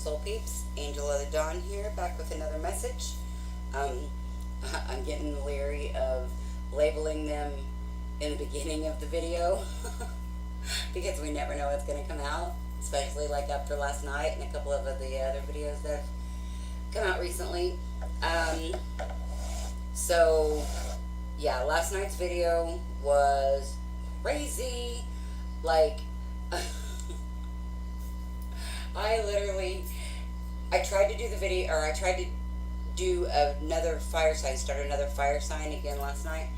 Soul Peeps, Angel of the Dawn here, back with another message. Um, I'm getting leery of labeling them in the beginning of the video because we never know what's going to come out, especially like after last night and a couple of the other videos that have come out recently. So, yeah, last night's video was crazy. Like, I tried to do the video, or I tried to do another fire sign, start another fire sign again last night,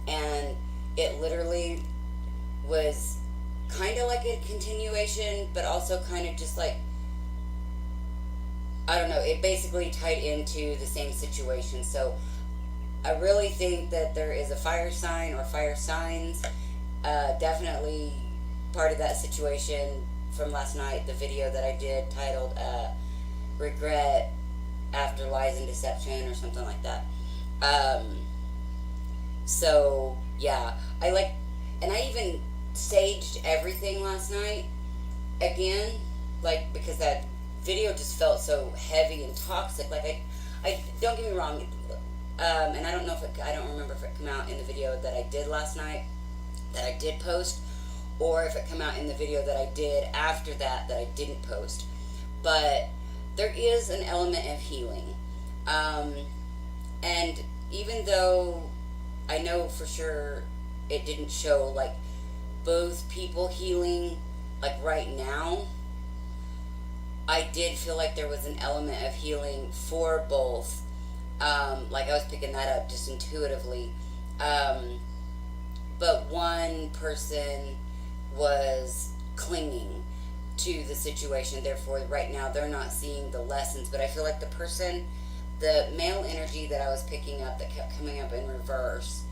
and it literally was kind of like a continuation, but also kind of just like, I don't know, it basically tied into the same situation. So I really think that there is a fire sign or fire signs, definitely part of that situation from last night, the video that I did titled Regret After Lies and Deception or something like that. So, yeah, and I even staged everything last night again, like, because that video just felt so heavy and toxic. Like, I don't get me wrong, and I don't know I don't remember if it came out in the video that I did last night, that I did post, or if it came out in the video that I did after that I didn't post. But there is an element of healing. And even though I know for sure it didn't show, like, both people healing, like, right now, I did feel like there was an element of healing for both. Like, I was picking that up just intuitively. But one person was clinging to the situation, therefore right now they're not seeing the lessons. But I feel like the male energy that I was picking up that kept coming up in reverse,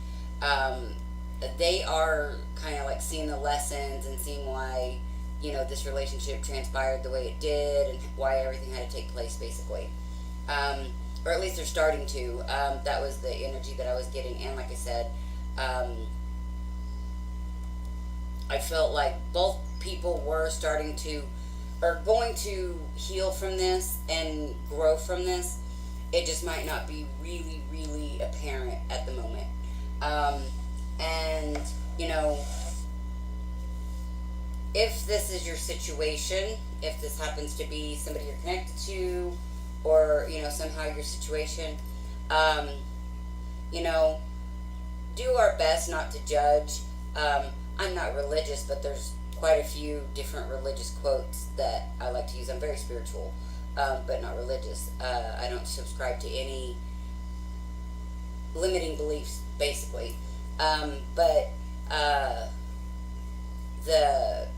they are kind of like seeing the lessons and seeing why, this relationship transpired the way it did and why everything had to take place, basically. Or at least they're starting to. That was the energy that I was getting. And like I said, I felt like both people were starting to, or going to heal from this and grow from this. It just might not be really, really apparent at the moment. And, if this is your situation, if this happens to be somebody you're connected to, or, somehow your situation, do our best not to judge. I'm not religious, but there's quite a few different religious quotes that I like to use. I'm very spiritual, but not religious. I don't subscribe to any limiting beliefs, basically. But the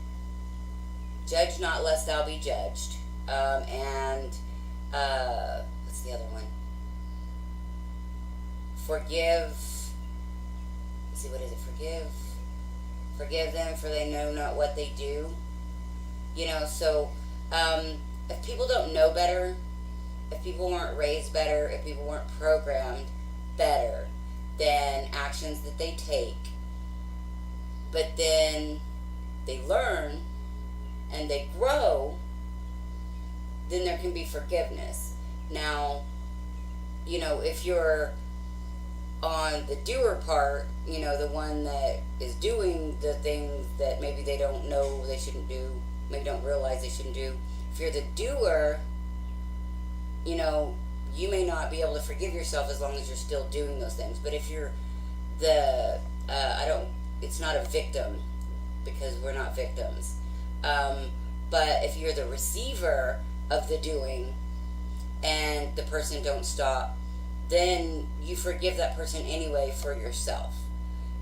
judge not lest thou be judged. And what's the other one? Forgive. Let's see, what is it? Forgive them, for they know not what they do. So if people don't know better, if people weren't raised better, if people weren't programmed better, then actions that they take, but then they learn and they grow, then there can be forgiveness. Now, if you're on the doer part, the one that is doing the things that maybe they don't know they shouldn't do, maybe don't realize they shouldn't do. If you're the doer, you may not be able to forgive yourself as long as you're still doing those things. But if you're it's not a victim, because we're not victims. But if you're the receiver of the doing and the person don't stop, then you forgive that person anyway for yourself,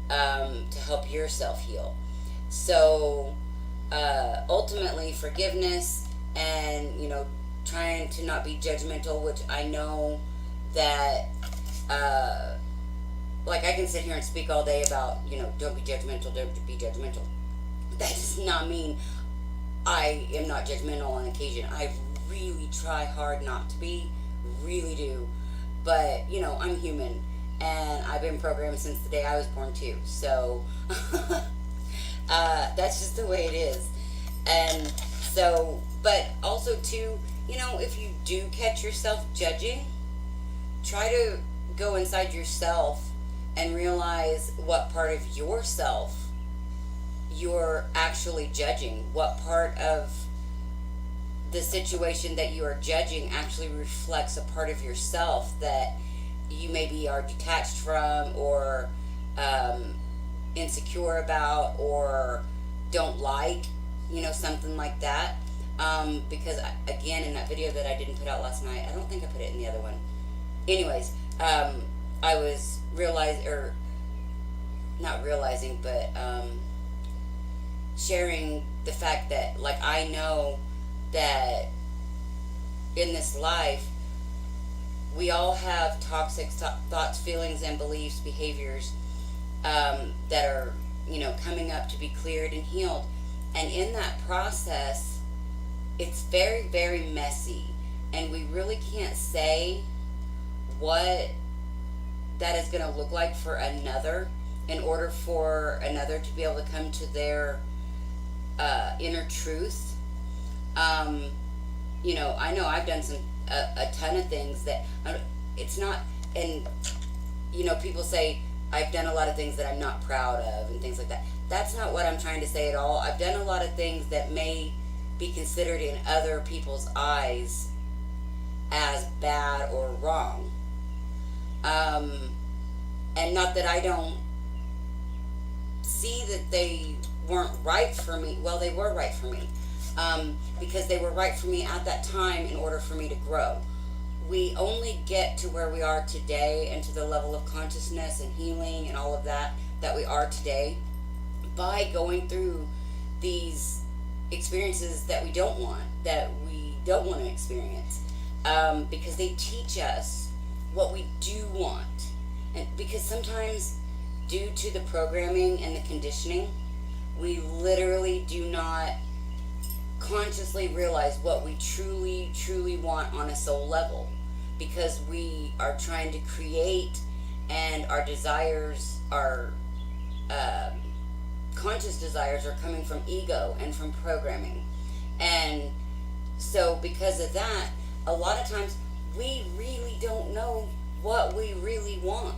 to help yourself heal. So ultimately, forgiveness and, trying to not be judgmental, which I know that, like, I can sit here and speak all day about, don't be judgmental, don't be judgmental. That does not mean I am not judgmental on occasion. I really try hard not to be, really do. But, I'm human, and I've been programmed since the day I was born, too. So, that's just the way it is. And so, but also, too, if you do catch yourself judging, try to go inside yourself and realize what part of yourself you're actually judging. What part of the situation that you are judging actually reflects a part of yourself that you maybe are detached from, or insecure about, or don't like, something like that. Because again, in that video that I didn't put out last night, I don't think I put it in the other one. Anyways, I was not realizing, but sharing the fact that, like, I know that in this life, we all have toxic thoughts, feelings, and beliefs, behaviors that are, coming up to be cleared and healed. And in that process, it's very, very messy. And we really can't say what that is going to look like for another in order for another to be able to come to their inner truth. I know I've done a ton of things that it's not, and people say I've done a lot of things that I'm not proud of and things like that. That's not what I'm trying to say at all. I've done a lot of things that may be considered in other people's eyes as bad or wrong. And not that I don't see that they weren't right for me. Well, they were right for me. Because they were right for me at that time in order for me to grow. We only get to where we are today and to the level of consciousness and healing and all of that we are today by going through these experiences that we don't want to experience, because they teach us what we do want. And because sometimes, due to the programming and the conditioning, we literally do not consciously realize what we truly, truly want on a soul level, because we are trying to create, and our desires, our conscious desires, are coming from ego and from programming. And so because of that, a lot of times we really don't know what we really want.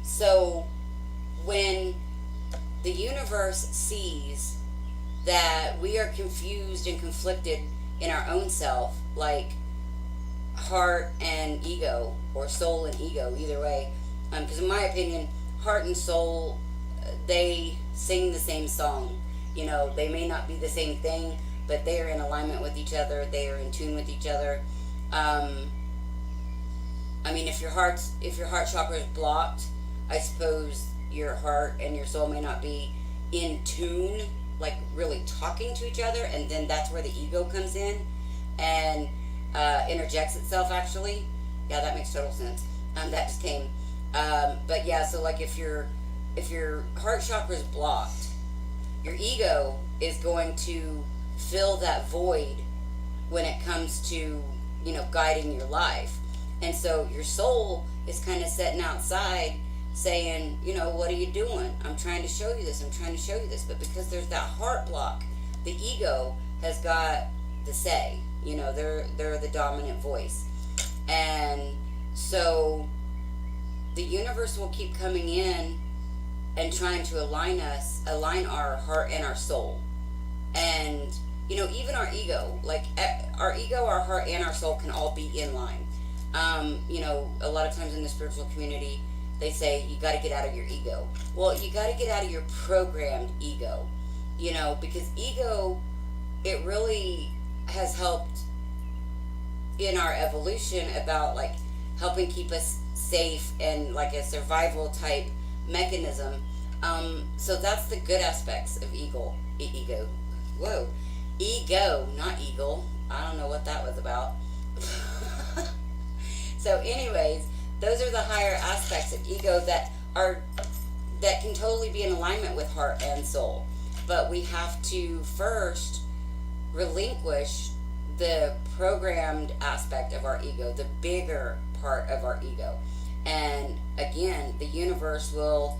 So when the universe sees that we are confused and conflicted in our own self, like heart and ego, or soul and ego, either way, because in my opinion, heart and soul, they sing the same song. They may not be the same thing, but they are in alignment with each other. They are in tune with each other. If your heart chakra is blocked, I suppose your heart and your soul may not be in tune, like really talking to each other, and then that's where the ego comes in and interjects itself, actually. Yeah, that makes total sense. That just came. But yeah, so like if your heart chakra is blocked, your ego is going to fill that void when it comes to, guiding your life. And so your soul is kind of sitting outside saying, what are you doing? I'm trying to show you this. I'm trying to show you this. But because there's that heart block, the ego has got the say. They're the dominant voice. And so the universe will keep coming in and trying to align our heart and our soul. And, even our ego, like our ego, our heart, and our soul can all be in line. A lot of times in the spiritual community, they say you got to get out of your ego. Well, you got to get out of your programmed ego, because ego, it really has helped in our evolution about like helping keep us safe and like a survival type mechanism. So that's the good aspects of ego. Whoa, ego, not eagle. I don't know what that was about. So anyways, those are the higher aspects of ego that can totally be in alignment with heart and soul. But we have to first relinquish the programmed aspect of our ego, the bigger part of our ego. And again, the universe will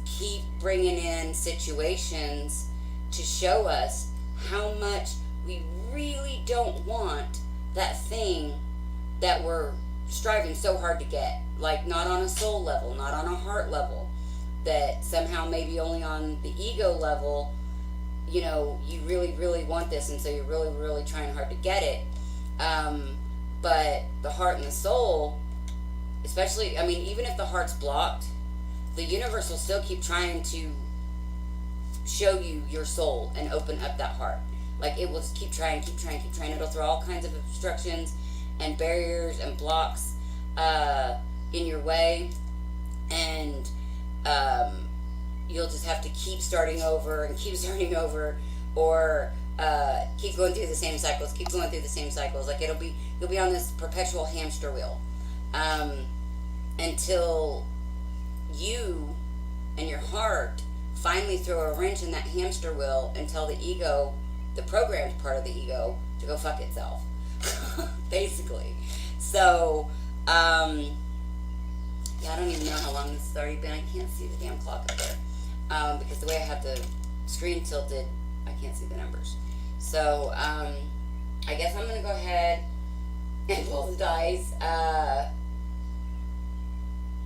keep bringing in situations to show us how much we really don't want that thing that we're striving so hard to get. Like, not on a soul level, not on a heart level, that somehow maybe only on the ego level, you really, really want this, and so you're really, really trying hard to get it. But the heart and the soul, especially, I mean, even if the heart's blocked, the universe will still keep trying to show you your soul and open up that heart. Like, it will just keep trying, keep trying, keep trying. It'll throw all kinds of obstructions and barriers and blocks in your way, and you'll just have to keep starting over and keep starting over, or keep going through the same cycles, keep going through the same cycles. Like, you'll be on this perpetual hamster wheel until you and your heart finally throw a wrench in that hamster wheel and tell the ego, the programmed part of the ego, to go fuck itself. Basically. So, yeah, I don't even know how long this has already been. I can't see the damn clock up there. Because the way I have the screen tilted, I can't see the numbers. So, I guess I'm going to go ahead and pull the dice.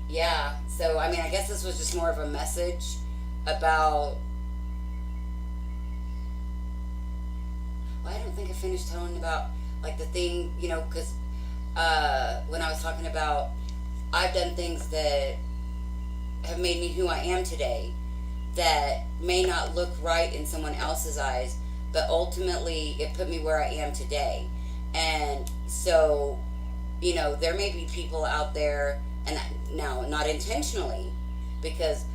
Yeah, so, I mean, I guess this was just more of a message about... Well, I don't think I finished telling about, like, the thing, because when I was talking about I've done things that have made me who I am today that may not look right in someone else's eyes, but ultimately it put me where I am today. And so, there may be people out there, and now, not intentionally, because,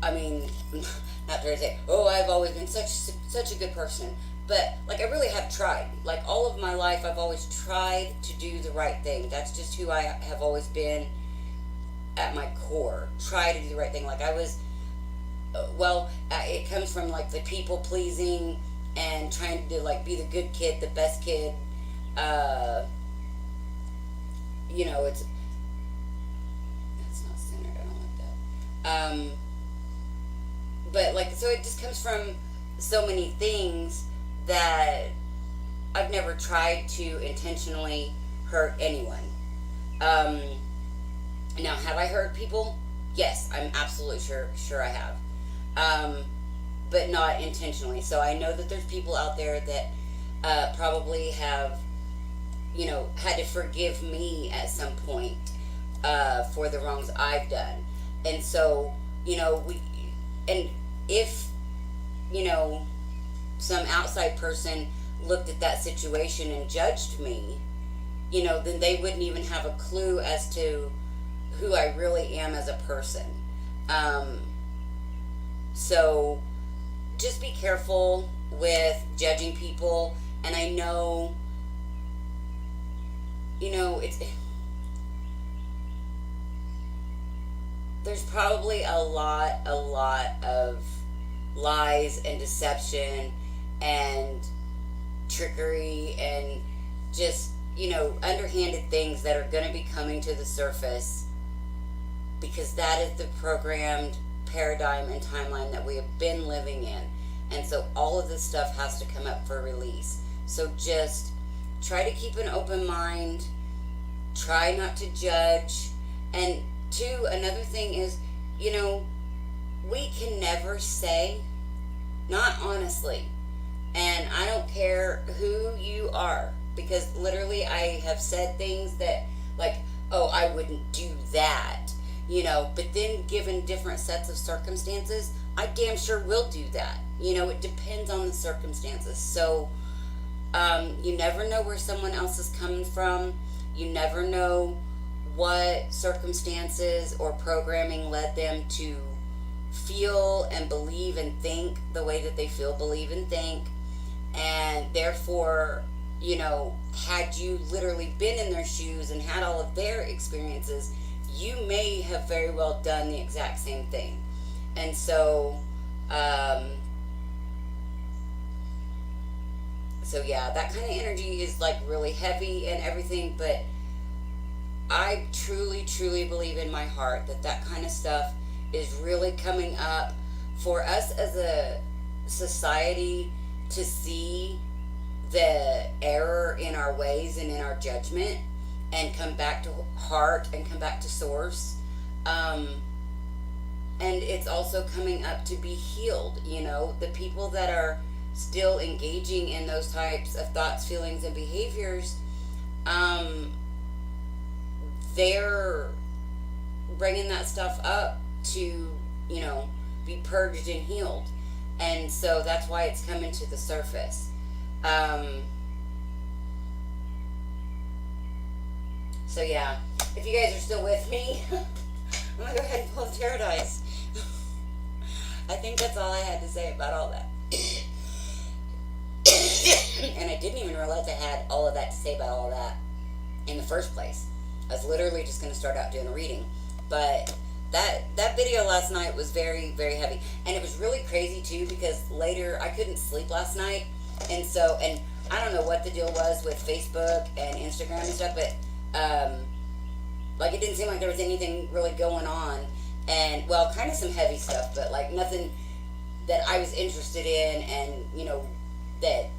I mean, not trying to say, oh, I've always been such a good person, but, like, I really have tried. Like, all of my life, I've always tried to do the right thing. That's just who I have always been at my core. Try to do the right thing. Like, I was, it comes from, like, the people-pleasing and trying to, like, be the good kid, the best kid. That's not centered. I don't like that. But, like, so it just comes from so many things that I've never tried to intentionally hurt anyone. Now, have I hurt people? Yes, I'm absolutely sure I have. But not intentionally. So I know that there's people out there that probably have, had to forgive me at some point for the wrongs I've done. And so, if, some outside person looked at that situation and judged me, then they wouldn't even have a clue as to who I really am as a person. So just be careful with judging people. And I know, there's probably a lot of lies and deception and trickery and just, underhanded things that are going to be coming to the surface, because that is the programmed paradigm and timeline that we have been living in. And so all of this stuff has to come up for release. So just try to keep an open mind, try not to judge. And two, another thing is, we can never say, not honestly, and I don't care who you are, because literally I have said things that, like, oh, I wouldn't do that, but then given different sets of circumstances, I damn sure will do that. It depends on the circumstances. So, you never know where someone else is coming from. You never know what circumstances or programming led them to feel and believe and think the way that they feel, believe, and think. And therefore, had you literally been in their shoes and had all of their experiences, you may have very well done the exact same thing. And so, yeah, that kind of energy is, like, really heavy and everything, but I truly, truly believe in my heart that kind of stuff is really coming up for us as a society to see the error in our ways and in our judgment, and come back to heart and come back to source. And it's also coming up to be healed. The people that are still engaging in those types of thoughts, feelings, and behaviors, they're bringing that stuff up to, be purged and healed. And so that's why it's coming to the surface. So yeah, if you guys are still with me, I'm gonna go ahead and pull the tarot dice. I think that's all I had to say about all that. And I didn't even realize I had all of that to say about all that in the first place. I was literally just gonna start out doing a reading, but that video last night was very, very heavy, and it was really crazy too, because later I couldn't sleep last night, and I don't know what the deal was with Facebook and Instagram and stuff, but it didn't seem like there was anything really going on, and well, kind of some heavy stuff, but like nothing that I was interested in, and that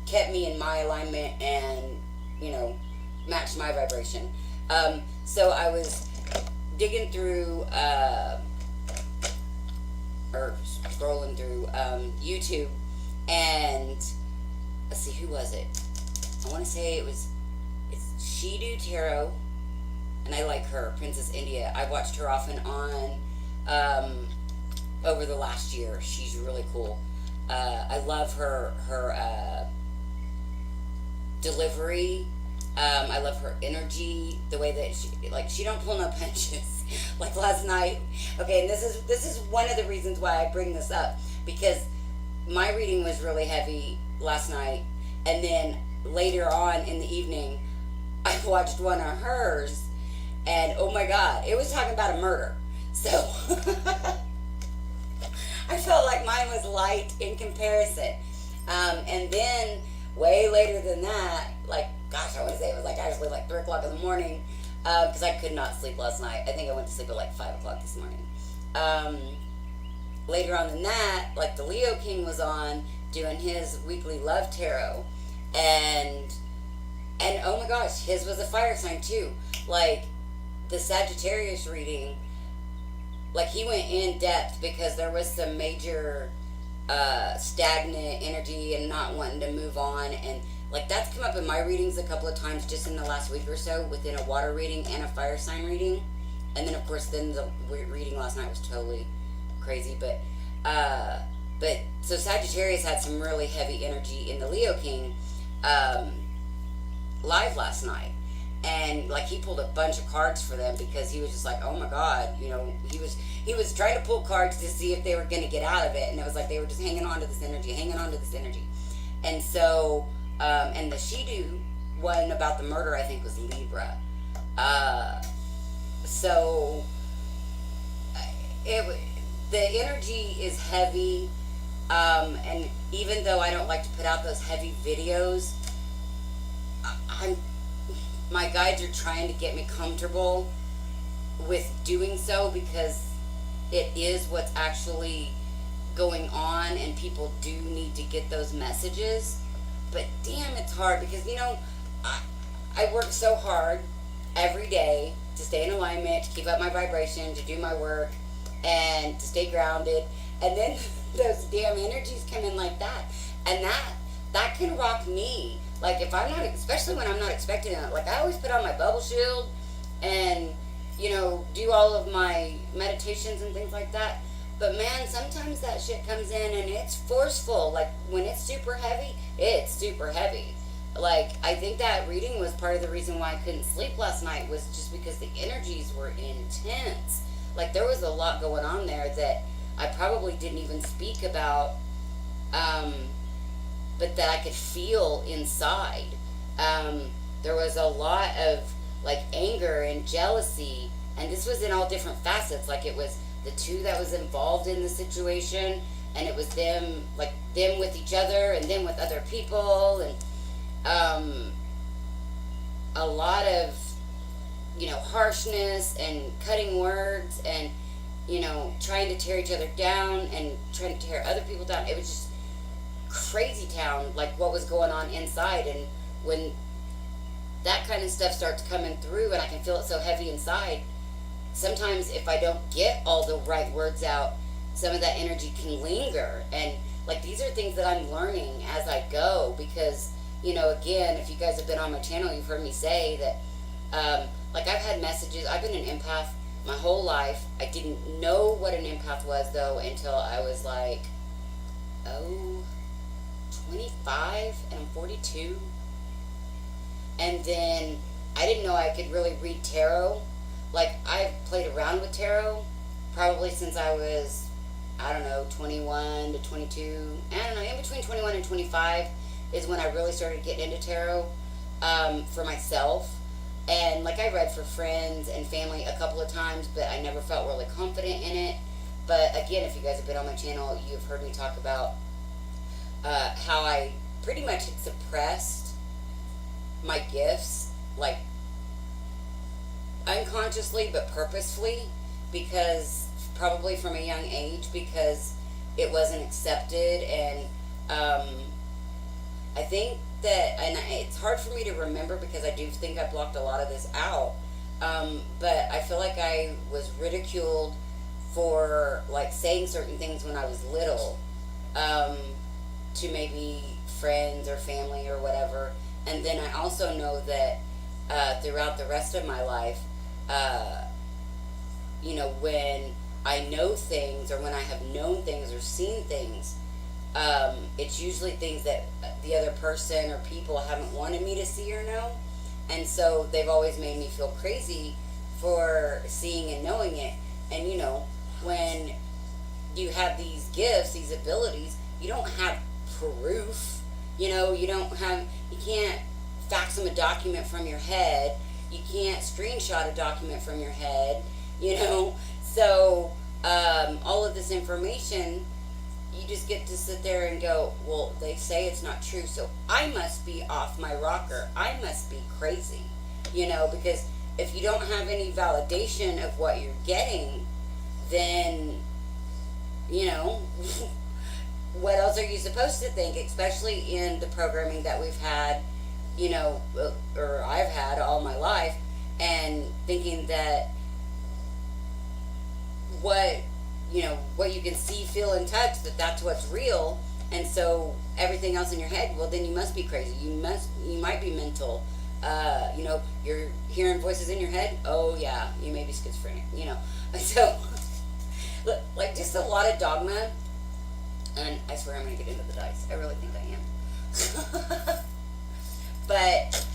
kept me in my alignment and matched my vibration. So I was digging through or scrolling through YouTube, and let's see, who was it? I want to say it's She Do Tarot, and I like her, Princess India. I watched her off and on over the last year. She's really cool. I love her delivery. I love her energy, the way that she don't pull no punches. Like last night. Okay, and this is one of the reasons why I bring this up, because my reading was really heavy last night, and then later on in the evening, I watched one of hers, and oh my God, it was talking about a murder. So I felt like mine was light in comparison. And then way later than that, I want to say it was actually 3 o'clock in the morning, because I could not sleep last night. I think I went to sleep at 5 o'clock this morning. Later on than that, the Leo King was on doing his weekly love tarot, and oh my gosh, his was a fire sign too. The Sagittarius reading, he went in depth, because there was some major stagnant energy and not wanting to move on, and that's come up in my readings a couple of times just in the last week or so, within a water reading and a fire sign reading. And then of course the reading last night was totally crazy, but so Sagittarius had some really heavy energy in the Leo King live last night, and he pulled a bunch of cards for them, because he was just oh my God, he was trying to pull cards to see if they were going to get out of it, and it was they were just hanging on to this energy, and so and the She Do one about the murder, I think, was Libra. So the energy is heavy, and even though I don't like to put out those heavy videos, my guides are trying to get me comfortable with doing so, because it is what's actually going on, and people do need to get those messages. But damn, it's hard, because I work so hard every day to stay in alignment, to keep up my vibration, to do my work, and to stay grounded, and then those damn energies come in like that, and that can rock me. If I'm not, especially when I'm not expecting it, I always put on my bubble shield and do all of my meditations and things like that. But man, sometimes that shit comes in and it's forceful. When it's super heavy, it's super heavy. I think that reading was part of the reason why I couldn't sleep last night, was just because the energies were intense. There was a lot going on there that I probably didn't even speak about, but that I could feel inside. There was a lot of anger and jealousy, and this was in all different facets. It was the two that was involved in the situation, and it was them with each other, and them with other people, and a lot of harshness and cutting words, and trying to tear each other down and trying to tear other people down. It was just crazy town, like what was going on inside. And when that kind of stuff starts coming through and I can feel it so heavy inside, sometimes if I don't get all the right words out, some of that energy can linger. And like these are things that I'm learning as I go, because, you know, again, if you guys have been on my channel, you've heard me say that, like I've had messages. I've been an empath my whole life. I didn't know what an empath was though until I was like, 25, and I'm 42. And then I didn't know I could really read tarot. Like I've played around with tarot probably since I was, I don't know, 21 to 22. I don't know, in between 21 and 25 is when I really started getting into tarot for myself. And like I read for friends and family a couple of times, but I never felt really confident in it. But again, if you guys have been on my channel, you've heard me talk about how I pretty much had suppressed my gifts, like unconsciously but purposefully, because probably from a young age, because it wasn't accepted. And I think that, and it's hard for me to remember because I do think I blocked a lot of this out, but I feel like I was ridiculed for like saying certain things when I was little, to maybe friends or family or whatever. And then I also know that throughout the rest of my life, you know, when I know things or when I have known things or seen things, it's usually things that the other person or people haven't wanted me to see or know. And so they've always made me feel crazy for seeing and knowing it. And, you know, when you have these gifts, these abilities, you don't have proof. You know, you can't fax them a document from your head. You can't screenshot a document from your head, you know. So all of this information, you just get to sit there and go, well, they say it's not true, so I must be off my rocker. I must be crazy, you know, because if you don't have any validation of what you're getting, then, you know, what else are you supposed to think, especially in the programming that we've had, you know, or I've had all my life, and thinking that what you can see, feel, and touch, that's what's real. And so everything else in your head, well, then you must be crazy. You might be mental. You know, you're hearing voices in your head. Oh yeah, you may be schizophrenic, you know. So, like, just a lot of dogma. And I swear I'm going to get into the dice. I really think I am. But,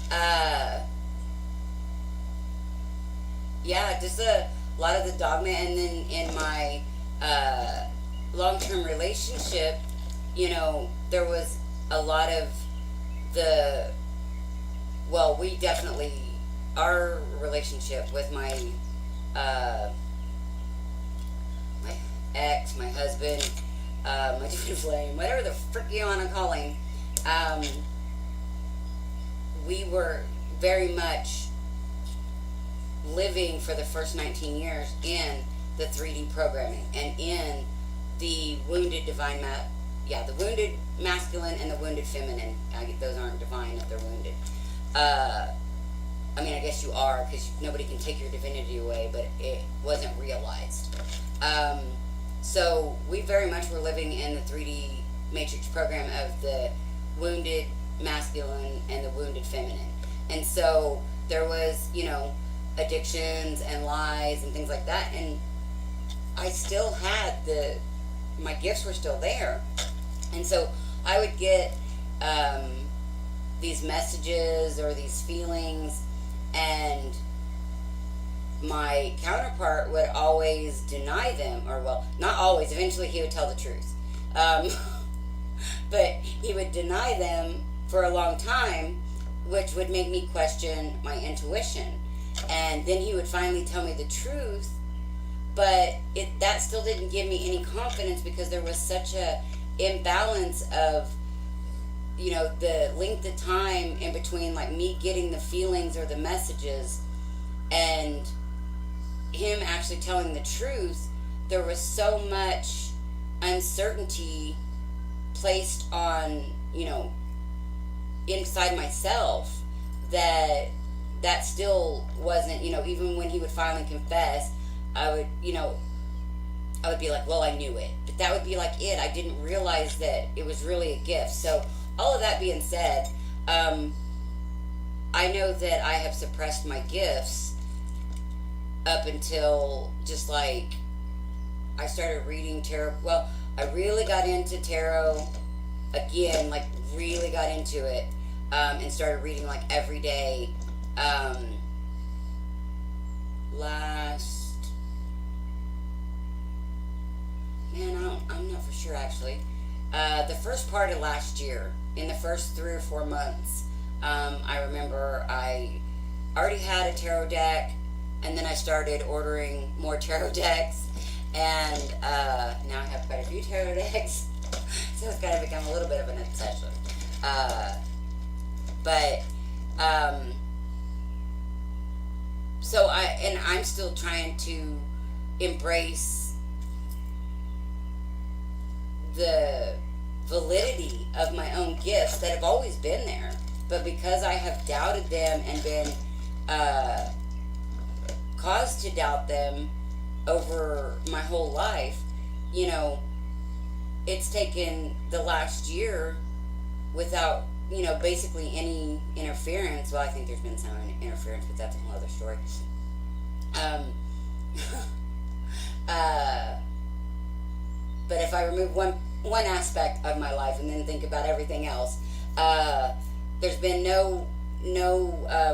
yeah, just a lot of the dogma. And then in my long-term relationship, you know, there was a lot of we definitely, our relationship with my ex, my husband, my Twinflame, whatever the frick you want to call him, we were very much living for the first 19 years in the 3D programming and in the wounded the wounded masculine and the wounded feminine. Those aren't divine if they're wounded. I mean, I guess you are, because nobody can take your divinity away, but it wasn't realized. So we very much were living in the 3D matrix program of the wounded masculine and the wounded feminine. And so there was, you know, addictions and lies and things like that. And I still had my gifts were still there. And so I would get these messages or these feelings, and my counterpart would always deny them, or, well, not always. Eventually he would tell the truth. But he would deny them for a long time, which would make me question my intuition. And then he would finally tell me the truth, but that still didn't give me any confidence, because there was such a imbalance of, you know, the length of time in between, like, me getting the feelings or the messages and him actually telling the truth. There was so much uncertainty placed on, inside myself, that still wasn't, even when he would finally confess, I would, I would be like, well, I knew it. But that would be like it. I didn't realize that it was really a gift. So, all of that being said, I know that I have suppressed my gifts up until just like I started reading tarot. Well, I really got into tarot again, like really got into it, and started reading like every day. Last, man, I'm not for sure actually. The first part of last year, in the first 3 or 4 months, I remember I already had a tarot deck, and then I started ordering more tarot decks, and now I have quite a few tarot decks, so it's kind of become a little bit of an obsession. But so I'm still trying to embrace the validity of my own gifts that have always been there, but because I have doubted them and been caused to doubt them over my whole life, it's taken the last year without, basically any interference. Well, I think there's been some interference, but that's a whole other story. But if I remove one aspect of my life and then think about everything else, there's been no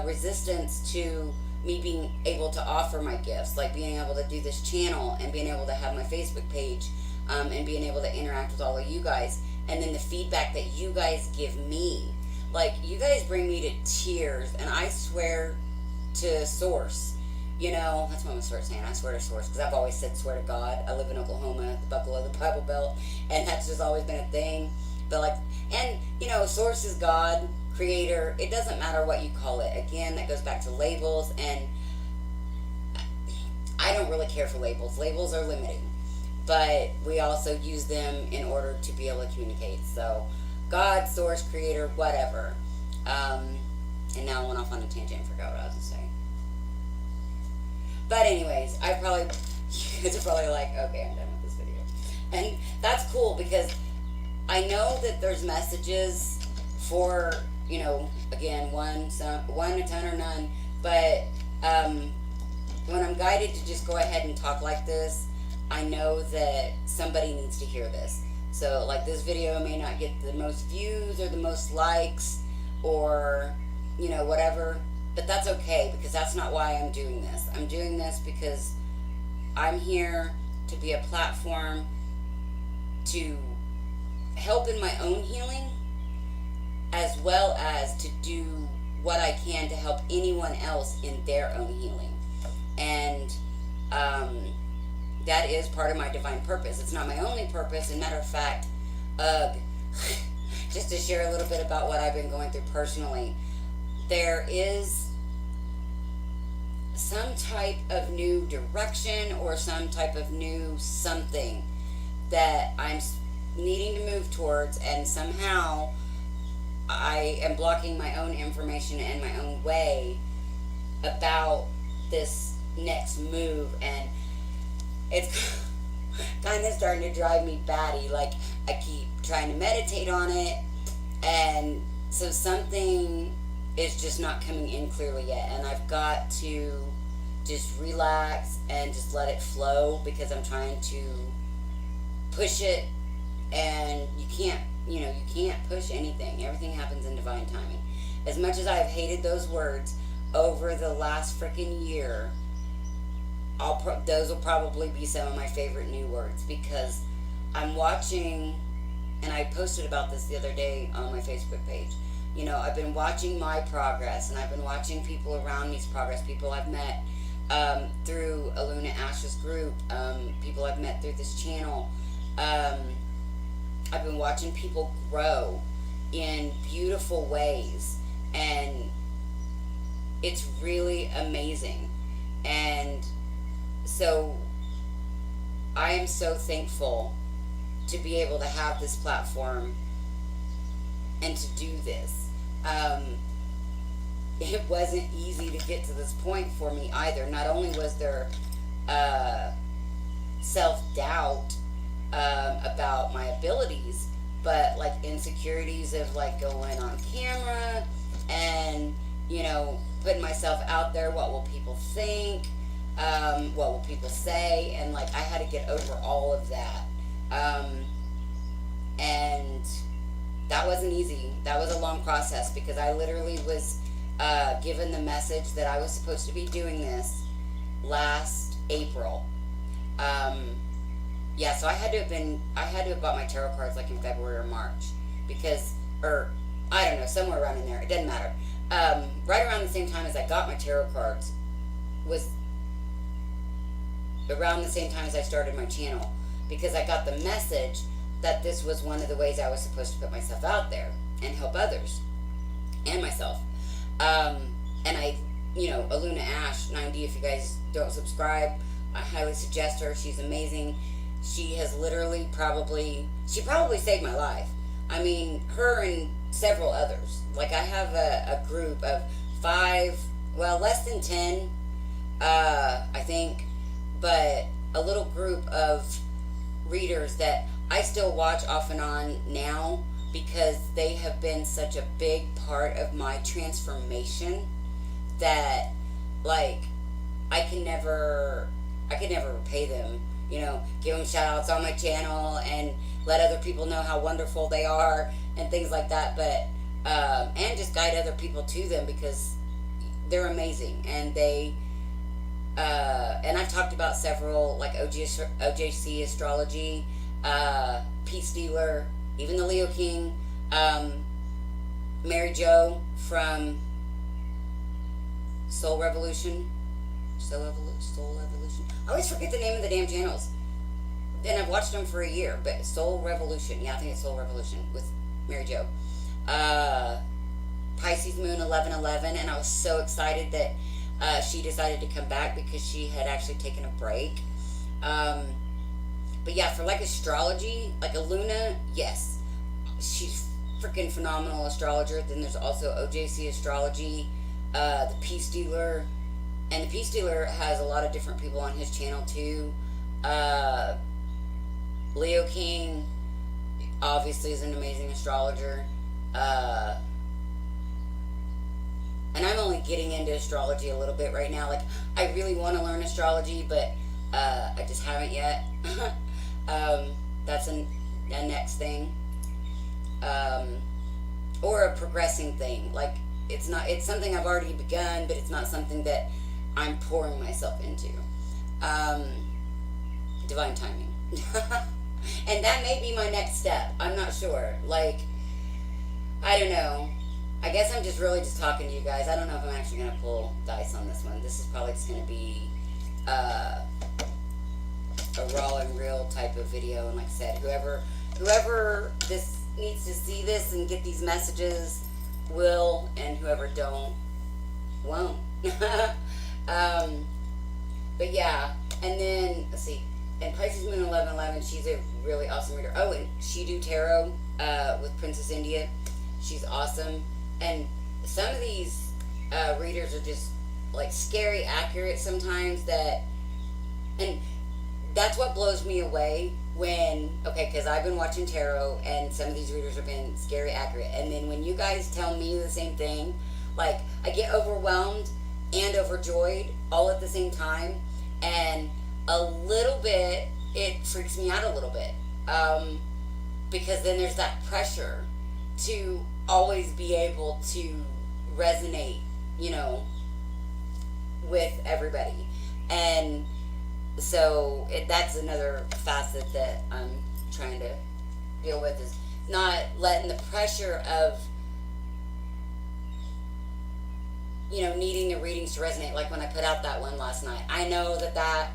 resistance to me being able to offer my gifts, like being able to do this channel and being able to have my Facebook page, and being able to interact with all of you guys, and then the feedback that you guys give me. Like, you guys bring me to tears, and I swear to Source. That's what I'm going to start saying. I swear to Source, because I've always said swear to God. I live in Oklahoma, the buckle of the Bible Belt, and that's just always been a thing. But Source is God, Creator. It doesn't matter what you call it. Again, that goes back to labels, and I don't really care for labels. Labels are limiting, but we also use them in order to be able to communicate. So, God, Source, Creator, whatever. And now I went off on a tangent and forgot what I was going to say. But anyways, you guys are probably like, okay, I'm done with this video. And that's cool, because I know that there's messages for, again, one, a ton, or none. But when I'm guided to just go ahead and talk like this, I know that somebody needs to hear this. So, like, this video may not get the most views or the most likes or, whatever. But that's okay, because that's not why I'm doing this. I'm doing this because I'm here to be a platform to help in my own healing, as well as to do what I can to help anyone else in their own healing. And that is part of my divine purpose. It's not my only purpose. As a matter of fact, just to share a little bit about what I've been going through personally, there is some type of new direction or some type of new something that I'm needing to move towards, and somehow I am blocking my own information and my own way about this next move, and it's kind of starting to drive me batty. Like, I keep trying to meditate on it, and so something is just not coming in clearly yet, and I've got to just relax and just let it flow, because I'm trying to push it, and you can't push anything. Everything happens in divine timing. As much as I've hated those words over the last freaking year, those will probably be some of my favorite new words, because I'm watching, and I posted about this the other day on my Facebook page. I've been watching my progress, and I've been watching people around me's progress, people I've met through Aluna Ash's group, people I've met through this channel. I've been watching people grow in beautiful ways, and it's really amazing. And so I am so thankful to be able to have this platform and to do this. It wasn't easy to get to this point for me either. Not only was there self-doubt about my abilities, but like insecurities of like going on camera and, you know, putting myself out there. What will people think? What will people say? And like I had to get over all of that. And that wasn't easy. That was a long process because I literally was given the message that I was supposed to be doing this last April. Yeah, so I had to have bought my tarot cards like in February or March because, or I don't know, somewhere around in there. It doesn't matter. Right around the same time as I got my tarot cards was around the same time as I started my channel, because I got the message that this was one of the ways I was supposed to put myself out there and help others and myself. And I, you know, Aluna Ash 90, if you guys don't subscribe, I highly suggest her. She's amazing. She has literally she probably saved my life. I mean, her and several others. Like I have a group of 5, well, less than 10, I think, but a little group of readers that I still watch off and on now because they have been such a big part of my transformation that, like, I could never repay them. You know, give them shout outs on my channel and let other people know how wonderful they are and things like that. But and just guide other people to them because they're amazing. And they and I've talked about several, like OJC Astrology, Peace Dealer, even the Leo King, Mary Jo from Soul Revolution. Soul Revolution. I always forget the name of the damn channels. And I've watched them for a year, but Soul Revolution. Yeah, I think it's Soul Revolution with Mary Jo. Pisces Moon 1111, and I was so excited that she decided to come back because she had actually taken a break. But yeah, for like astrology, like Aluna, yes, she's freaking phenomenal astrologer. Then there's also OJC Astrology, the Peace Dealer. And the Peace Dealer has a lot of different people on his channel too. Leo King, obviously, is an amazing astrologer. And I'm only getting into astrology a little bit right now. Like, I really want to learn astrology, but I just haven't yet. That's a next thing. Or a progressing thing. Like, it's something I've already begun, but it's not something that I'm pouring myself into. Divine timing. And that may be my next step. I'm not sure. Like, I don't know. I guess I'm just really just talking to you guys. I don't know if I'm actually going to pull dice on this one. This is probably just going to be a raw and real type of video. And like I said, whoever this needs to see this and get these messages will, and whoever don't, won't. But yeah, and then, let's see, and Pisces Moon 1111, she's a really awesome reader. Oh, and She Do Tarot with Princess India. She's awesome. And some of these readers are just, like, scary accurate sometimes and that's what blows me away when, okay, because I've been watching tarot, and some of these readers have been scary accurate. And then when you guys tell me the same thing, like, I get overwhelmed and overjoyed all at the same time, and a little bit, it freaks me out a little bit, because then there's that pressure to always be able to resonate, you know, with everybody. And so that's another facet that I'm trying to deal with, is not letting the pressure of, you know, needing the readings to resonate. Like when I put out that one last night, I know that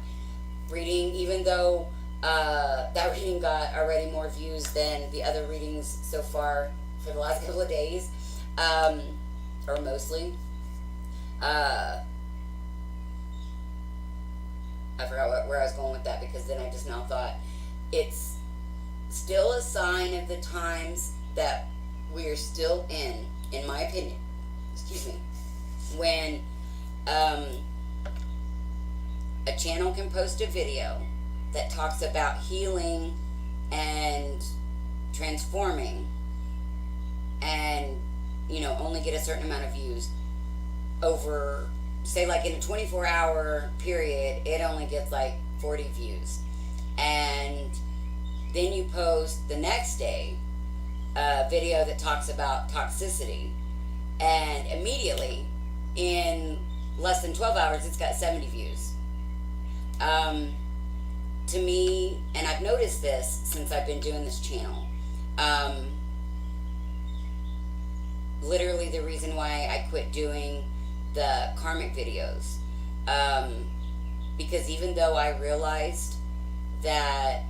reading, even though that reading got already more views than the other readings so far for the last couple of days, or mostly, I forgot where I was going with that, because then I just now thought it's still a sign of the times that we're still in my opinion, excuse me, when a channel can post a video that talks about healing and transforming and, you know, only get a certain amount of views over, say, like in a 24-hour period, it only gets like 40 views. And then you post the next day a video that talks about toxicity, and immediately in less than 12 hours it's got 70 views. To me, and I've noticed this since I've been doing this channel, literally the reason why I quit doing the karmic videos, because even though I realized that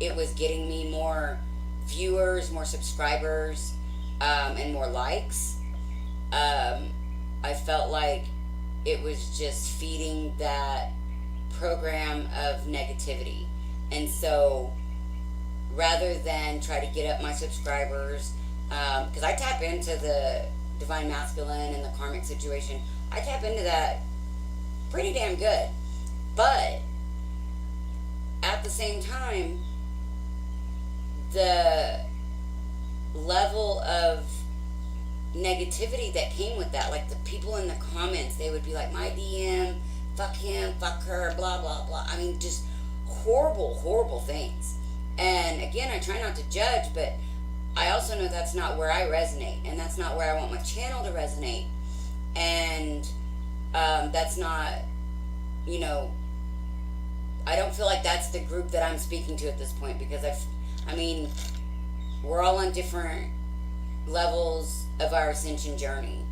it was getting me more viewers, more subscribers, and more likes, I felt like it was just feeding that program of negativity. And so rather than try to get up my subscribers, because I tap into the divine masculine and the karmic situation, I tap into that pretty damn good. But at the same time, the level of negativity that came with that, like the people in the comments, they would be like, my DM, fuck him, fuck her, blah, blah, blah. I mean, just horrible, horrible things. And again, I try not to judge, but I also know that's not where I resonate, and that's not where I want my channel to resonate. And that's not, you know, I don't feel like that's the group that I'm speaking to at this point, because I mean, we're all on different levels of our ascension journey.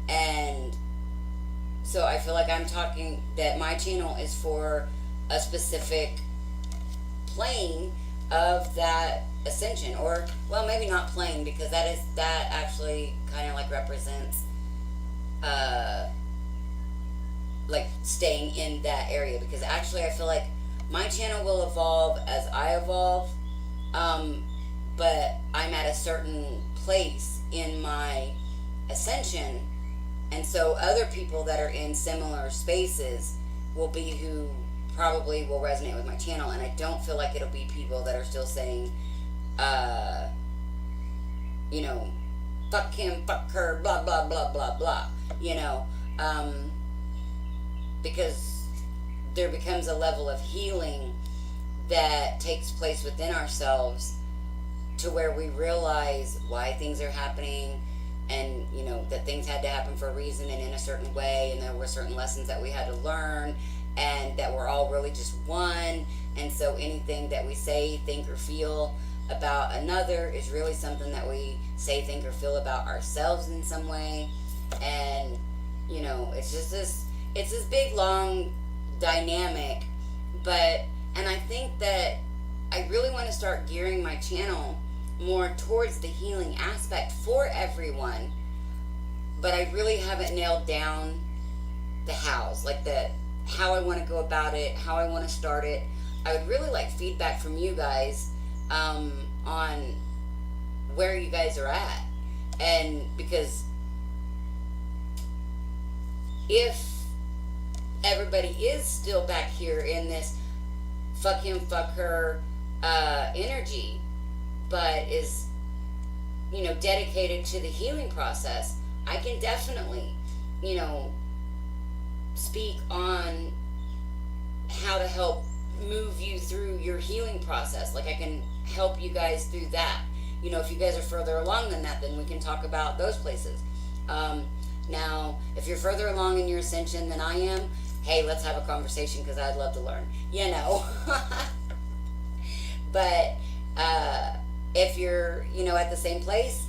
And so I feel like I'm talking that my channel is for a specific plane of that ascension, or, well, maybe not plane, because that actually kind of like represents like staying in that area, because actually I feel like my channel will evolve as I evolve, but I'm at a certain place in my ascension, and so other people that are in similar spaces will be who probably will resonate with my channel. And I don't feel like it'll be people that are still saying, you know, fuck him, fuck her, blah, blah, blah, blah, blah, you know, because there becomes a level of healing that takes place within ourselves, to where we realize why things are happening, and, you know, that things had to happen for a reason and in a certain way, and there were certain lessons that we had to learn, and that we're all really just one. And so anything that we say, think, or feel about another is really something that we say, think, or feel about ourselves in some way. And, you know, it's just this big, long dynamic. And I think that I really want to start gearing my channel more towards the healing aspect for everyone, but I really haven't nailed down the hows, like how I want to go about it, how I want to start it. I would really like feedback from you guys on where you guys are at. And because if everybody is still back here in this fuck him, fuck her energy, but is, you know, dedicated to the healing process, I can definitely, you know, speak on how to help move you through your healing process. Like, I can help you guys through that. You know, if you guys are further along than that, then we can talk about those places. Now, if you're further along in your ascension than I am, hey, let's have a conversation, because I'd love to learn, you know. But if you're, you know, at the same place,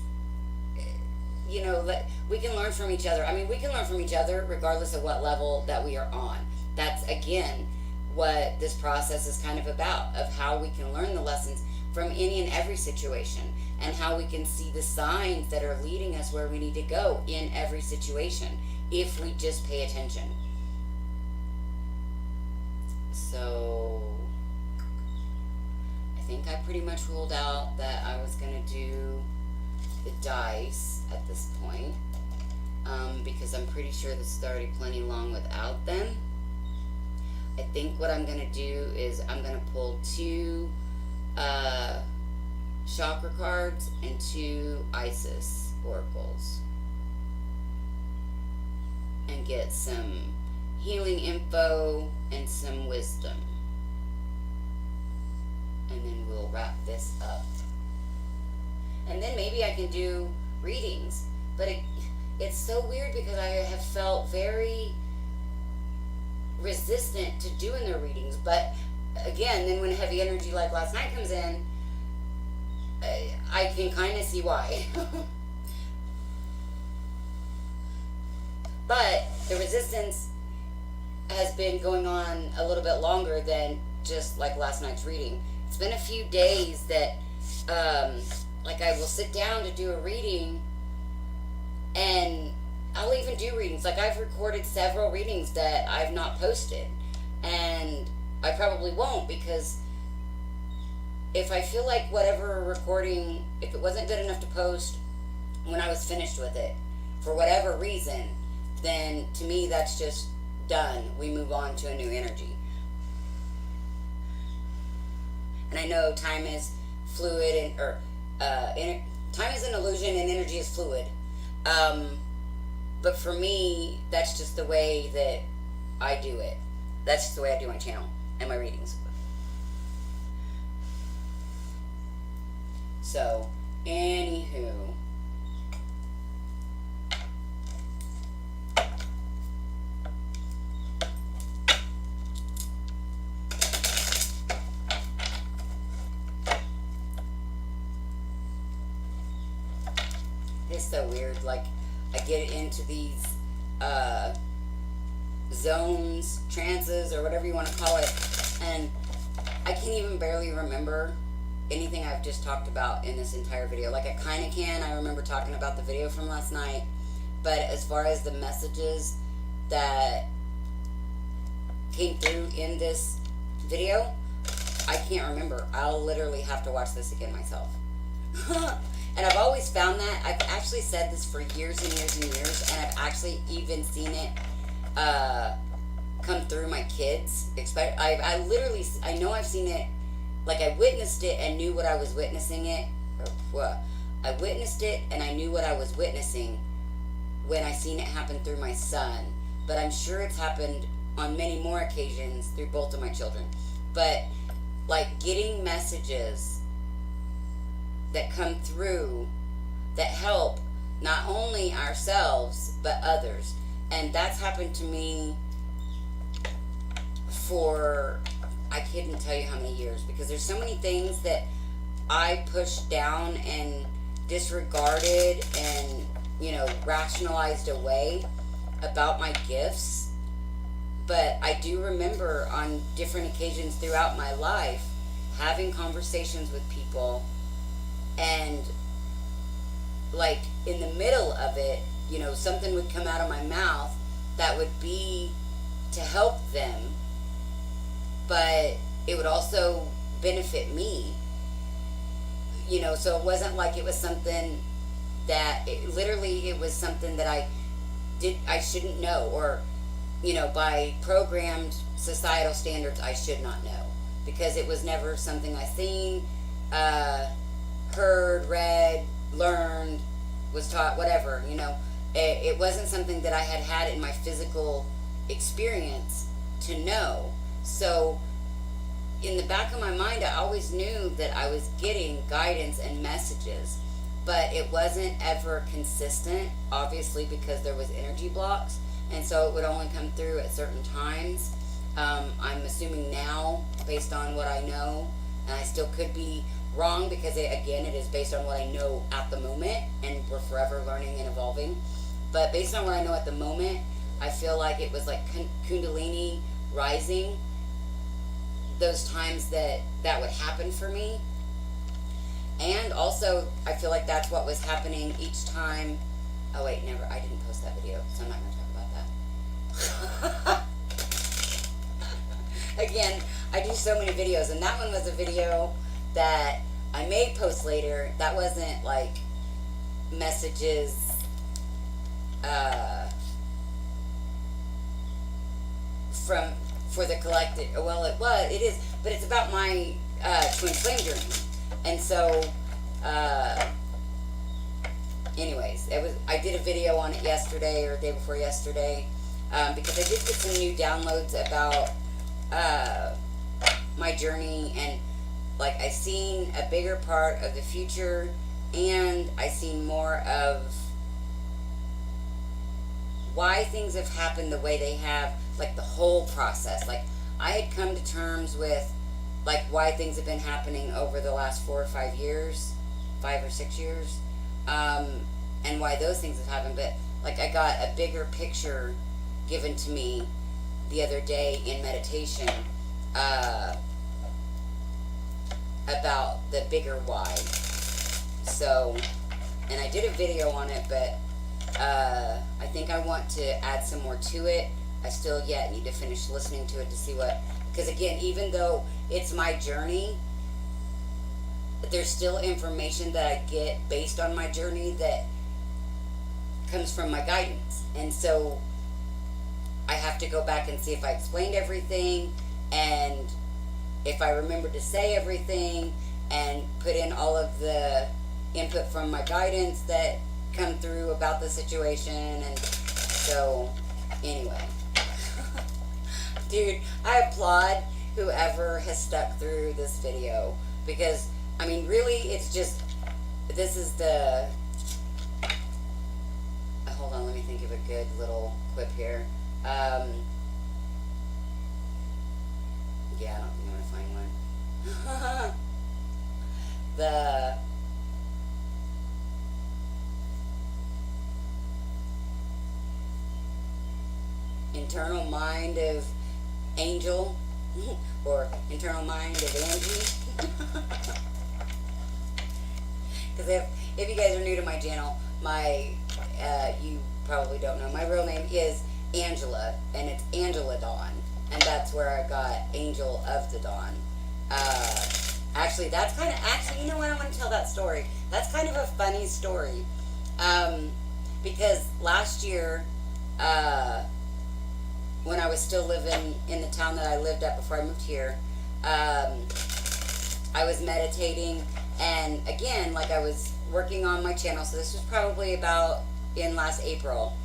you know, we can learn from each other. I mean, we can learn from each other regardless of what level that we are on. That's, again, what this process is kind of about, of how we can learn the lessons from any and every situation, and how we can see the signs that are leading us where we need to go in every situation, if we just pay attention. So I think I pretty much ruled out that I was going to do the dice at this point, because I'm pretty sure this is already plenty long without them. I think what I'm going to do is I'm going to pull 2 chakra cards and 2 Isis oracles and get some healing info and some wisdom. And then we'll wrap this up. And then maybe I can do readings. But it's so weird because I have felt very resistant to doing the readings. But again, then when heavy energy like last night comes in, I can kind of see why. But the resistance has been going on a little bit longer than just like last night's reading. It's been a few days that like I will sit down to do a reading, and I'll even do readings. Like I've recorded several readings that I've not posted, and I probably won't, because if I feel like whatever recording, if it wasn't good enough to post when I was finished with it, for whatever reason, then to me that's just done. We move on to a new energy. And I know time is fluid, time is an illusion and energy is fluid. But for me, that's just the way that I do it. That's just the way I do my channel and my readings. So, anywho. It's so weird. Like, I get into these zones, trances, or whatever you want to call it, and I can't even barely remember anything I've just talked about in this entire video. Like, I kind of can. I remember talking about the video from last night, but as far as the messages that came through in this video, I can't remember. I'll literally have to watch this again myself. And I've always found that. I've actually said this for years and years and years, and I've actually even seen it come through my kids. I literally, I know I've seen it, like I witnessed it and knew what I was witnessing it. I witnessed it and I knew what I was witnessing when I seen it happen through my son. But I'm sure it's happened on many more occasions through both of my children. But like getting messages that come through that help not only ourselves but others. And that's happened to me for, I couldn't tell you how many years, because there's so many things that I pushed down and disregarded and, you know, rationalized away about my gifts. But I do remember on different occasions throughout my life having conversations with people, and like in the middle of it, you know, something would come out of my mouth that would be to help them, but it would also benefit me, you know. So it wasn't like it was something that it was something that I shouldn't know, or, you know, by programmed societal standards I should not know, because it was never something I seen, heard, read, learned, was taught, whatever, you know. It wasn't something that I had in my physical experience to know. So in the back of my mind, I always knew that I was getting guidance and messages, but it wasn't ever consistent, obviously, because there was energy blocks, and so it would only come through at certain times. I'm assuming now, based on what I know, and I still could be wrong, because it is based on what I know at the moment, and we're forever learning and evolving. But based on what I know at the moment, I feel like it was like Kundalini rising, those times that would happen for me. And also, I feel like that's what was happening each time. Oh wait, never, I didn't post that video, so I'm not going to talk about that. Again, I do so many videos, and that one was a video that I may post later, that wasn't like messages from for the collective. Well, it is, but it's about my twin flame journey, and so. Anyways, I did a video on it yesterday or the day before yesterday, because I did get some new downloads about my journey, and like I seen a bigger part of the future, and I seen more of why things have happened the way they have, like the whole process. Like I had come to terms with like why things have been happening over the last 4 or 5 years, 5 or 6 years, and why those things have happened. But like I got a bigger picture given to me the other day in meditation, about the bigger why. So, and I did a video on it, but I think I want to add some more to it. I still yet need to finish listening to it to see what, because again, even though it's my journey, there's still information that I get based on my journey that comes from my guidance. And so I have to go back and see if I explained everything, and if I remember to say everything, and put in all of the input from my guidance that come through about the situation. And so anyway, dude, I applaud whoever has stuck through this video, because I mean, really, it's just, this is the, hold on, let me think of a good little quip here. Yeah, I don't think I'm gonna find one. The internal mind of Angel, or internal mind of Angie. Because if you guys are new to my channel, you probably don't know, my real name is Angela, and it's Angela Dawn, and that's where I got Angel of the Dawn. Actually, that's kind of, you know what, I want to tell that story. That's kind of a funny story, because last year, when I was still living in the town that I lived at before I moved here, I was meditating, and again, like I was working on my channel, so this was probably about in last April,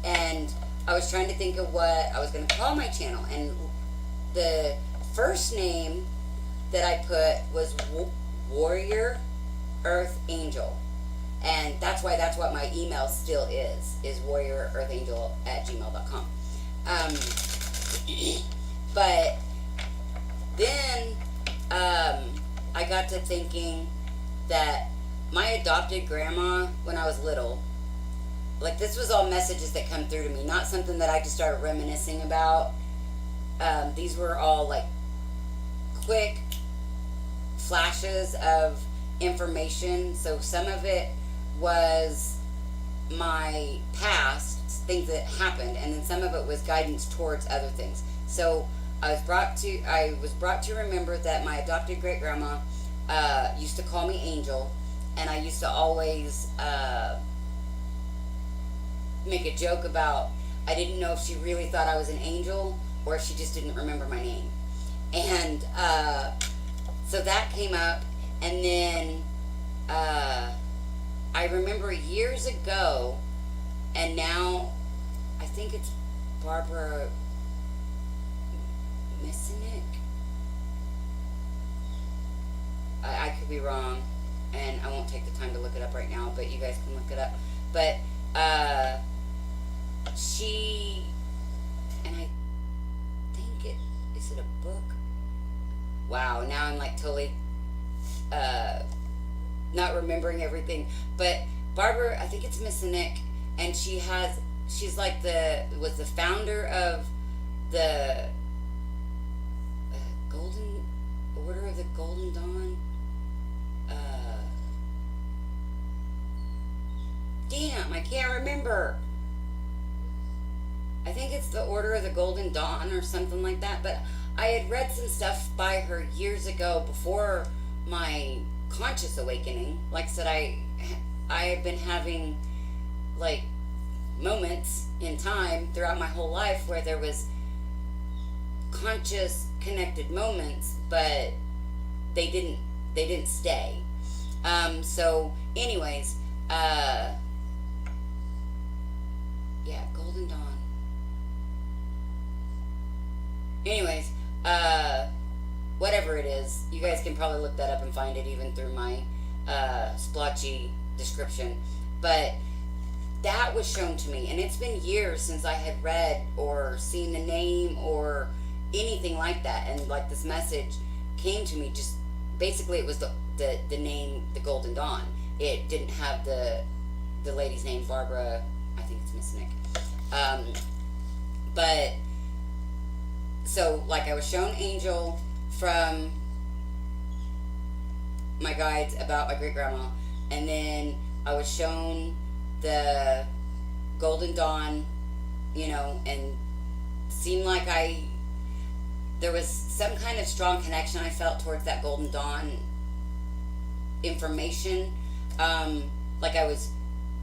and I was trying to think of what I was going to call my channel, and the first name that I put was Warrior Earth Angel, and that's what my email still is warriorearthangel@gmail.com. But then I got to thinking that my adopted grandma, when I was little, like this was all messages that come through to me, not something that I just started reminiscing about. These were all like quick flashes of information. So some of it was my past, things that happened, and then some of it was guidance towards other things. So I was brought to remember that my adopted great grandma used to call me Angel, and I used to always make a joke about, I didn't know if she really thought I was an angel or if she just didn't remember my name. And so that came up, and then I remember years ago, and now I think it's Barbara Messinek. I could be wrong, and I won't take the time to look it up right now, but you guys can look it up. But she, and I think is it a book? Wow, now I'm like totally not remembering everything. But Barbara, I think it's Messinek, and she's like was the founder of the Golden Order of the Golden Dawn. Damn, I can't remember. I think it's the Order of the Golden Dawn or something like that. But I had read some stuff by her years ago before my conscious awakening. Like I said, I had been having like moments in time throughout my whole life where there was conscious connected moments, but they didn't stay. So anyways, yeah, Golden Dawn. Anyways, whatever it is, you guys can probably look that up and find it even through my splotchy description. But that was shown to me, and it's been years since I had read or seen the name or anything like that. And like this message came to me, just basically it was the name, the Golden Dawn. It didn't have the lady's name, Barbara. I think it's Miss Nick. But so like I was shown Angel from my guides about my great grandma, and then I was shown the Golden Dawn, and seemed like there was some kind of strong connection I felt towards that Golden Dawn information. Like I was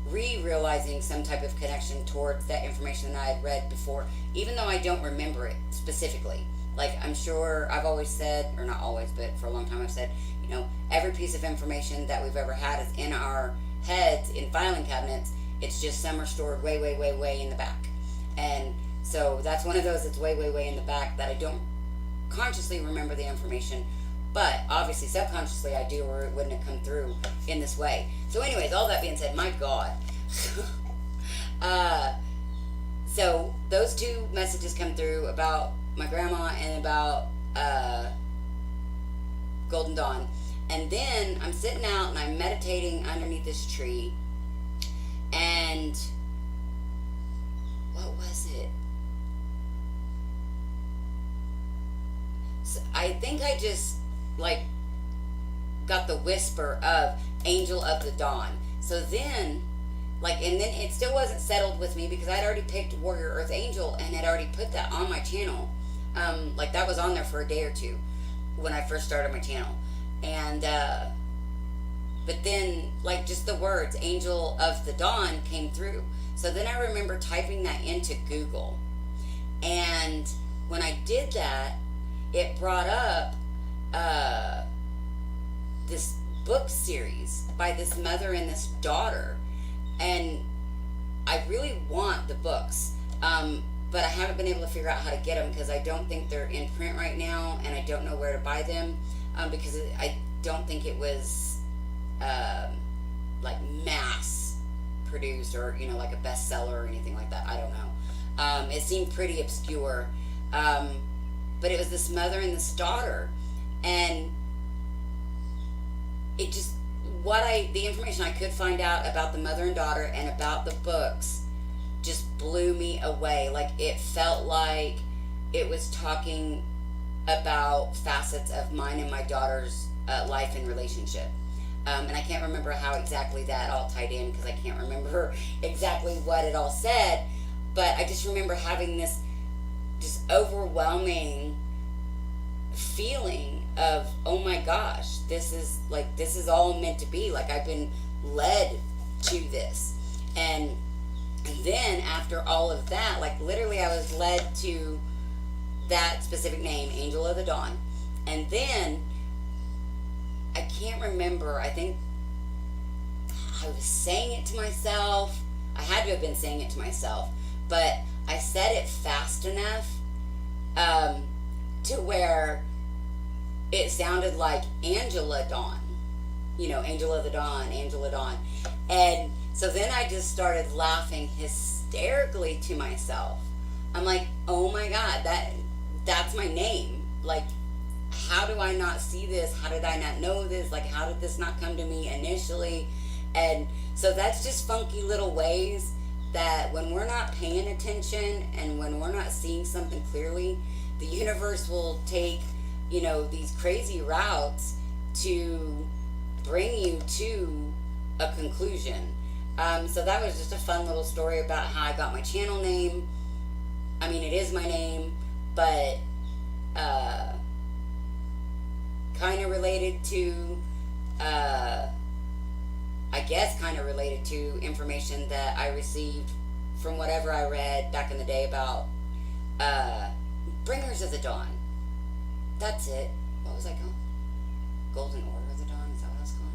realizing some type of connection towards that information that I had read before, even though I don't remember it specifically. Like I'm sure I've always said, or not always, but for a long time I've said, every piece of information that we've ever had is in our heads in filing cabinets. It's just some are stored way, way, way, way in the back. And so that's one of those that's way, way, way in the back that I don't consciously remember the information, but obviously subconsciously I do, or it wouldn't have come through in this way. So anyways, all that being said, my God. So those two messages come through about my grandma and about Golden Dawn. And then I'm sitting out and I'm meditating underneath this tree, and what was it? So I think I just got the whisper of Angel of the Dawn. So then and then it still wasn't settled with me because I'd already picked Warrior Earth Angel and had already put that on my channel. That was on there for a day or two when I first started my channel. And but then just the words Angel of the Dawn came through. So then I remember typing that into Google, and when I did that, it brought up this book series by this mother and this daughter, and I really want the books, but I haven't been able to figure out how to get them because I don't think they're in print right now, and I don't know where to buy them, because I don't think it was mass produced or like a bestseller or anything like that. I don't know. It seemed pretty obscure, but it was this mother and this daughter, and it just the information I could find out about the mother and daughter and about the books just blew me away. It felt like it was talking about facets of mine and my daughter's life and relationship. And I can't remember how exactly that all tied in because I can't remember exactly what it all said, but I just remember having this just overwhelming feeling of, oh my gosh, this is all meant to be. I've been led to this. And then after all of that, literally I was led to that specific name, Angel of the Dawn. And then I can't remember, I think I was saying it to myself. I had to have been saying it to myself, but I said it fast enough to where it sounded like Angela Dawn. Angel of the Dawn, Angela Dawn. And so then I just started laughing hysterically to myself. I'm like, oh my God, that's my name. How do I not see this? How did I not know this? How did this not come to me initially? And so that's just funky little ways that when we're not paying attention and when we're not seeing something clearly, the universe will take, these crazy routes to bring you to a conclusion. So that was just a fun little story about how I got my channel name. I mean, it is my name, but uh, kind of related to, uh, I guess, kind of related to information that I received from whatever I read back in the day about uh, Bringers of the Dawn. That's it. What was I called? Golden Order of the Dawn? Is that what I was calling?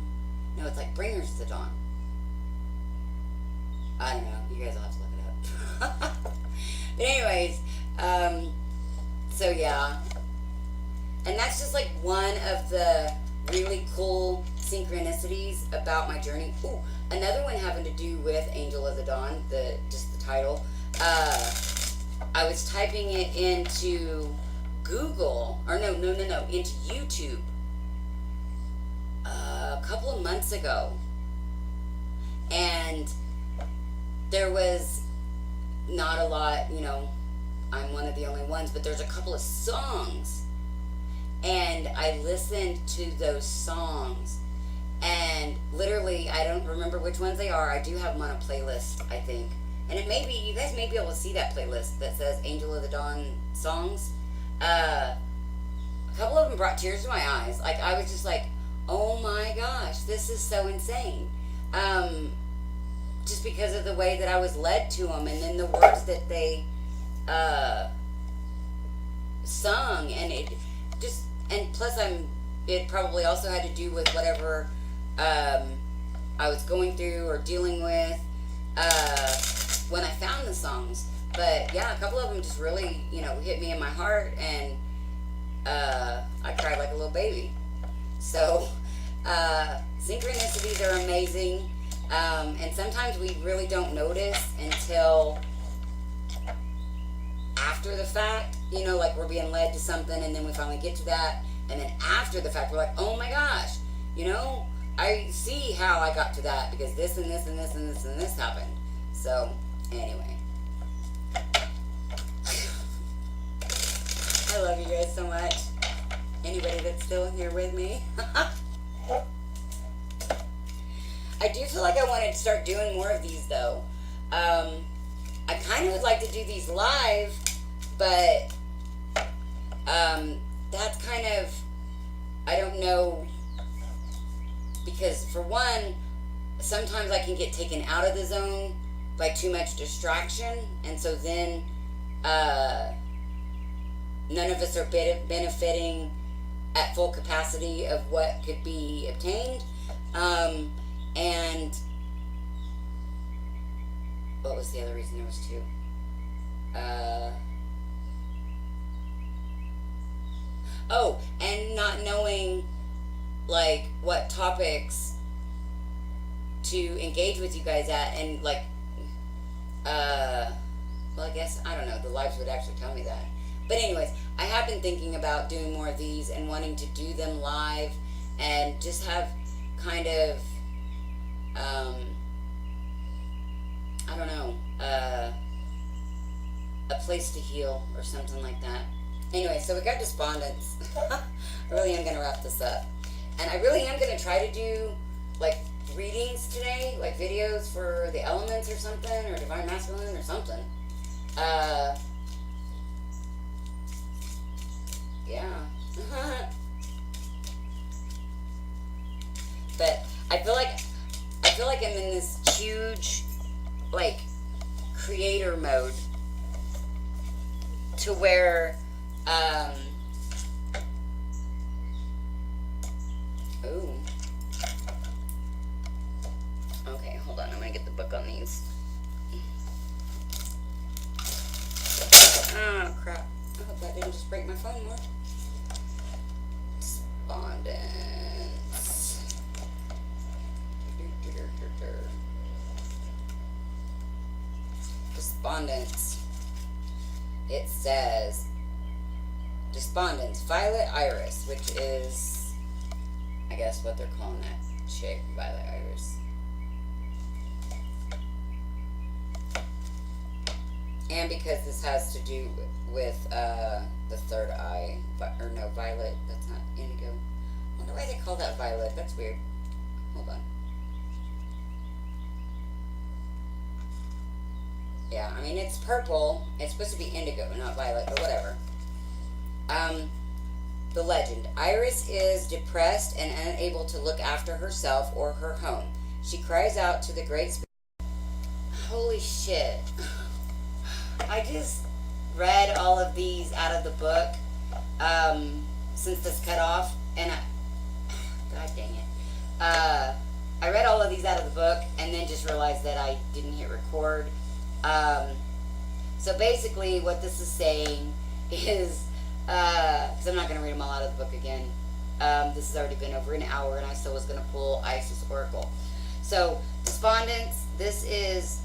No, it's like Bringers of the Dawn. I don't know. You guys will have to look it up. But anyways, so yeah. And that's just like one of the really cool synchronicities about my journey. Ooh, another one having to do with Angel of the Dawn, just the title. I was typing it into Google, or no, into YouTube a couple of months ago. And there was not a lot, I'm one of the only ones, but there's a couple of songs. And I listened to those songs, and literally, I don't remember which ones they are. I do have them on a playlist, I think. And it may be, you guys may be able to see that playlist that says Angel of the Dawn songs. A couple of them brought tears to my eyes. Like, I was just like, oh my gosh, this is so insane. Just because of the way that I was led to them, and then the words that they sung, and it just, and plus it probably also had to do with whatever I was going through or dealing with when I found the songs. But yeah, a couple of them just really, hit me in my heart, and I cried like a little baby. So synchronicities are amazing, and sometimes we really don't notice until after the fact, like we're being led to something, and then we finally get to that, and then after the fact we're like, oh my gosh, I see how I got to that because this and this and this and this and this happened. So anyway, I love you guys so much. Anybody that's still here with me. I do feel like I want to start doing more of these though. I kind of would like to do these live, but that's kind of, I don't know, because for one, sometimes I can get taken out of the zone by too much distraction, and so then none of us are benefiting at full capacity of what could be obtained. And what was the other reason? There was two. And not knowing like what topics to engage with you guys at, and like well, I guess, I don't know, the lives would actually tell me that. But anyways, I have been thinking about doing more of these and wanting to do them live and just have kind of I don't know, a place to heal or something like that. Anyway, so we got despondence. I really am going to wrap this up. And I really am going to try to do, like, readings today, like videos for the elements or something, or divine masculine or something. Yeah. But I feel like I'm in this huge, like, creator mode to where, ooh. Okay, hold on, I'm gonna get the book on these. Oh, crap. I hope that didn't just break my phone more. Despondence. Despondence. It says Despondence, Violet Iris, which is, I guess, what they're calling that chick, Violet Iris. And because this has to do with the third eye, or no, Violet, that's not indigo. I wonder why they call that Violet. That's weird. Hold on. Yeah, I mean, it's purple. It's supposed to be indigo, not violet, but whatever. Um, the legend. Iris is depressed and unable to look after herself or her home. She cries out to the Great Spirit. Holy shit. I just read all of these out of the book since this cut off, and God dang it. I read all of these out of the book and then just realized that I didn't hit record. So basically, what this is saying is, because I'm not going to read them all out of the book again. This has already been over an hour, and I still was going to pull Isis Oracle. So, despondence, this is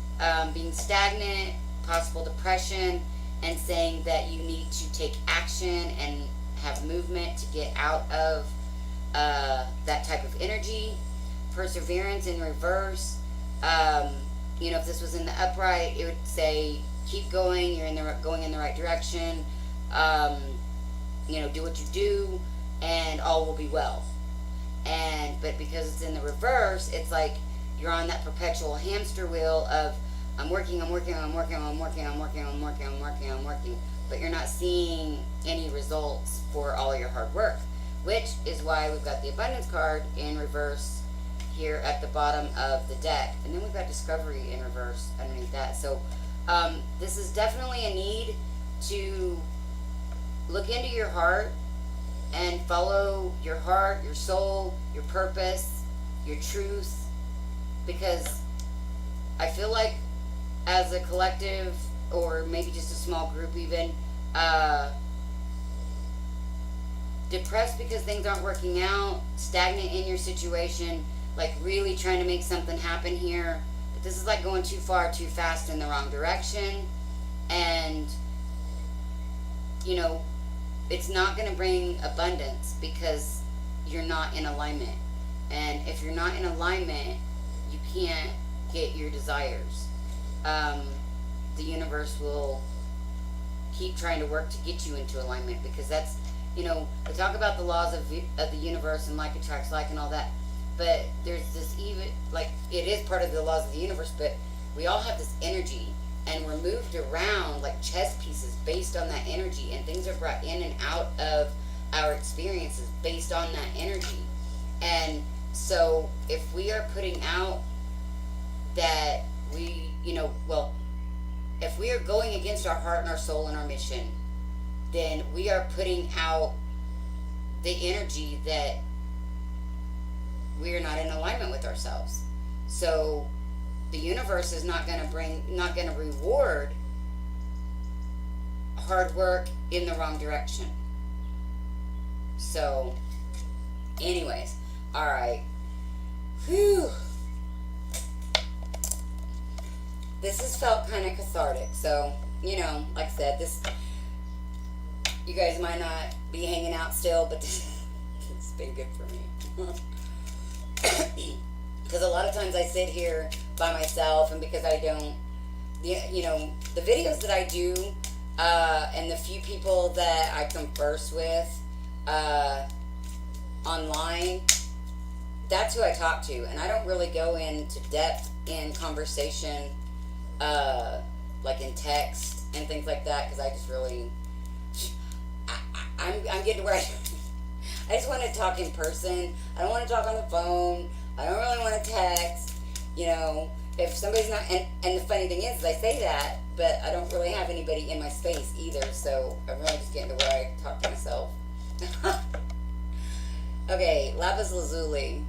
being stagnant, possible depression, and saying that you need to take action and have movement to get out of that type of energy. Perseverance in reverse. If this was in the upright, it would say keep going. You're going in the right direction. Do what you do, and all will be well. But because it's in the reverse, it's like you're on that perpetual hamster wheel of I'm working, but you're not seeing any results for all your hard work, which is why we've got the abundance card in reverse here at the bottom of the deck, and then we've got discovery in reverse underneath that. So this is definitely a need to look into your heart and follow your heart, your soul, your purpose, your truth, because I feel like as a collective, or maybe just a small group even, depressed because things aren't working out, stagnant in your situation, like really trying to make something happen here, but this is like going too far too fast in the wrong direction, and it's not going to bring abundance because you're not in alignment. And if you're not in alignment, you can't get your desires. The universe will keep trying to work to get you into alignment, because that's, we talk about the laws of the universe and like attracts like and all that, but there's this even, like, it is part of the laws of the universe, but we all have this energy, and we're moved around like chess pieces based on that energy, and things are brought in and out of our experiences based on that energy. And so if we are putting out that we, if we are going against our heart and our soul and our mission, then we are putting out the energy that we are not in alignment with ourselves. So the universe is not going to reward hard work in the wrong direction. So, anyways, all right. Whew. This has felt kind of cathartic. So, like I said, you guys might not be hanging out still, but it's been good for me. Because a lot of times I sit here by myself, and because I don't, the videos that I do, and the few people that I converse with online, that's who I talk to, and I don't really go into depth in conversation, like in text and things like that, because I just really, I'm getting to where I just want to talk in person. I don't want to talk on the phone. I don't really want to text. If somebody's not, and the funny thing is I say that, but I don't really have anybody in my space either, so I'm really just getting to where I talk to myself. Okay, Lapis Lazuli,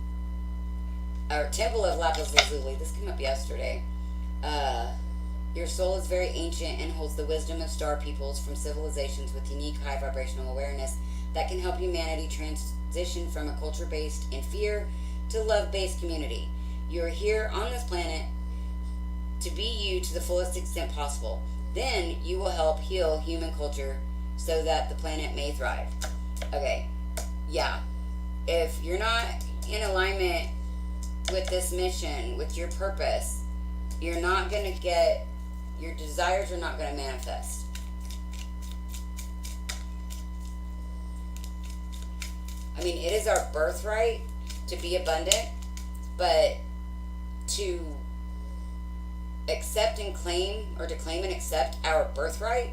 or Temple of Lapis Lazuli. This came up yesterday. Your soul is very ancient and holds the wisdom of star peoples from civilizations with unique high vibrational awareness that can help humanity transition from a culture based in fear to love-based community. You are here on this planet to be you to the fullest extent possible. Then you will help heal human culture so that the planet may thrive. Okay, yeah. If you're not in alignment with this mission, with your purpose, you're not going to get, your desires are not going to manifest. I mean, it is our birthright to be abundant, but to accept and claim, or to claim and accept our birthright,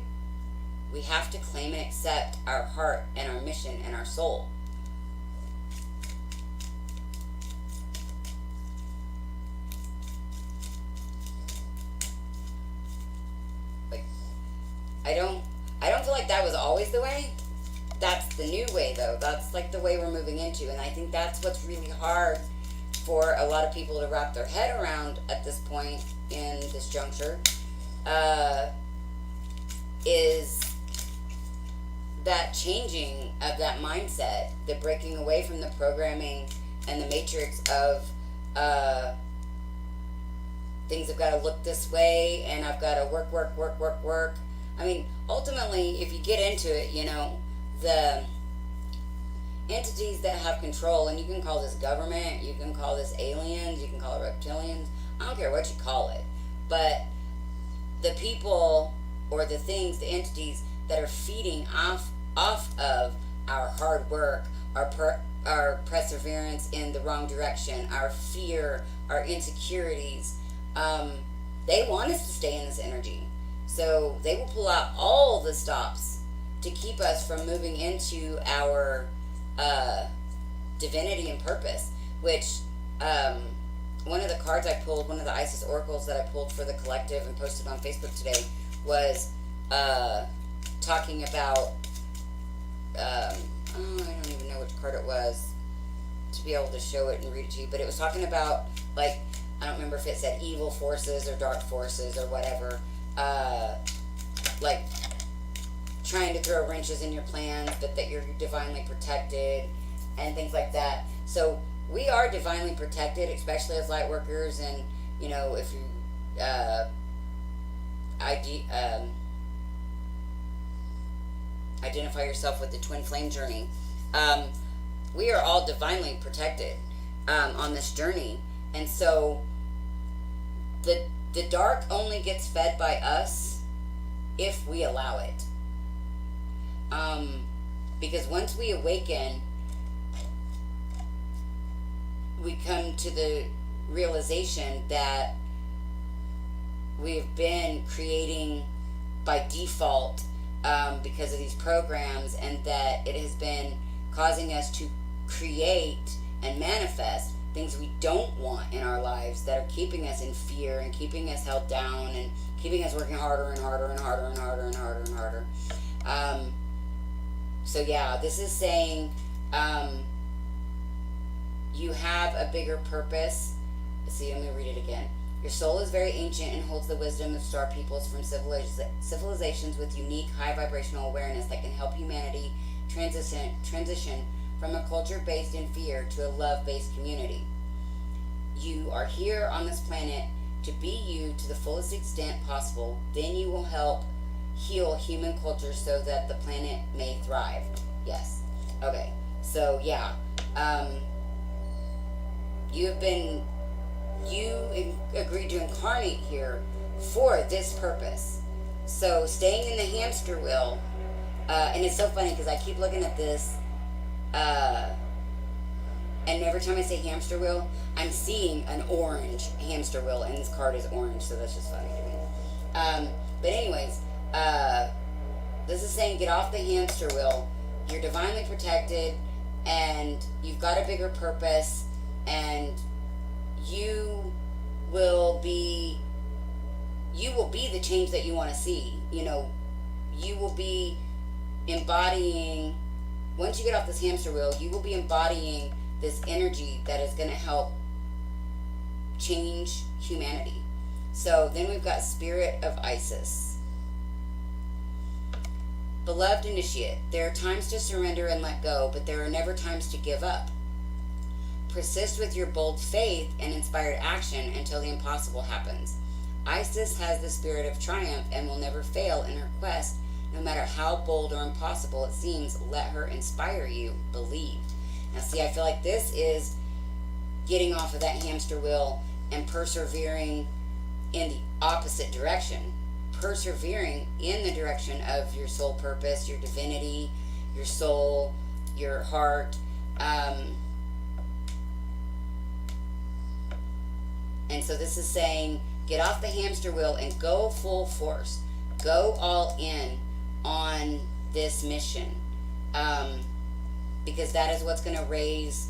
We have to claim and accept our heart and our mission and our soul. Like, I don't I don't feel like that was always the way. That's the new way, though. That's like the way we're moving into, and I think that's what's really hard for a lot of people to wrap their head around at this point in this juncture. Is that changing of that mindset, the breaking away from the programming and the matrix of things have got to look this way, and I've got to work. I mean, ultimately, if you get into it, the entities that have control, and you can call this government, you can call this aliens, you can call it reptilians, I don't care what you call it, but the people or the things, the entities that are feeding off of our hard work, our perseverance in the wrong direction, our fear, our insecurities, they want us to stay in this energy. So they will pull out all the stops to keep us from moving into our divinity and purpose, which one of the cards I pulled, one of the Isis oracles that I pulled for the collective and posted on Facebook today was talking about, I don't even know which card it was to be able to show it and read it to you, but it was talking about, like, I don't remember if it said evil forces or dark forces or whatever, like trying to throw wrenches in your plans, but that you're divinely protected and things like that. So we are divinely protected, especially as light workers, and if you identify yourself with the twin flame journey, we are all divinely protected on this journey. And so the dark only gets fed by us if we allow it. Because once we awaken, we come to the realization that we've been creating by default because of these programs, and that it has been causing us to create and manifest things we don't want in our lives, that are keeping us in fear and keeping us held down and keeping us working harder and harder and harder and harder and harder and harder. So yeah, this is saying you have a bigger purpose. See, I'm going to read it again. Your soul is very ancient and holds the wisdom of star peoples from civilizations with unique high vibrational awareness that can help humanity transition from a culture based in fear to a love-based community. You are here on this planet to be you to the fullest extent possible. Then you will help heal human culture so that the planet may thrive. Yes. Okay. So yeah, you agreed to incarnate here for this purpose. So staying in the hamster wheel, and it's so funny because I keep looking at this, and every time I say hamster wheel, I'm seeing an orange hamster wheel, and this card is orange, so that's just funny to me. But anyways, this is saying get off the hamster wheel. You're divinely protected, and you've got a bigger purpose, and you will be the change that you want to see. You will be embodying, once you get off this hamster wheel, you will be embodying this energy that is going to help change humanity. So then we've got Spirit of Isis. Beloved initiate, there are times to surrender and let go, but there are never times to give up. Persist with your bold faith and inspired action until the impossible happens. Isis has the spirit of triumph and will never fail in her quest, no matter how bold or impossible it seems. Let her inspire you. Believe. Now see, I feel like this is getting off of that hamster wheel and persevering in the opposite direction. Persevering in the direction of your soul purpose, your divinity, your soul, your heart. And so this is saying, get off the hamster wheel and go full force. Go all in on this mission, because that is what's going to raise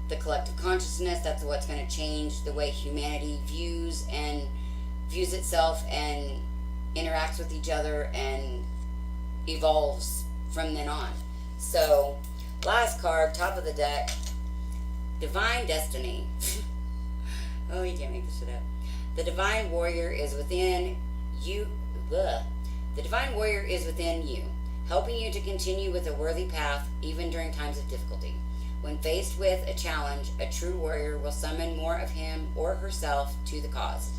the collective consciousness. That's what's going to change the way humanity views itself and interacts with each other and evolves from then on. So, last card, top of the deck, Divine Destiny. Oh, you can't make this shit up. The Divine Warrior is within you. The Divine Warrior is within you, helping you to continue with a worthy path even during times of difficulty. When faced with a challenge, a true warrior will summon more of him or herself to the cause.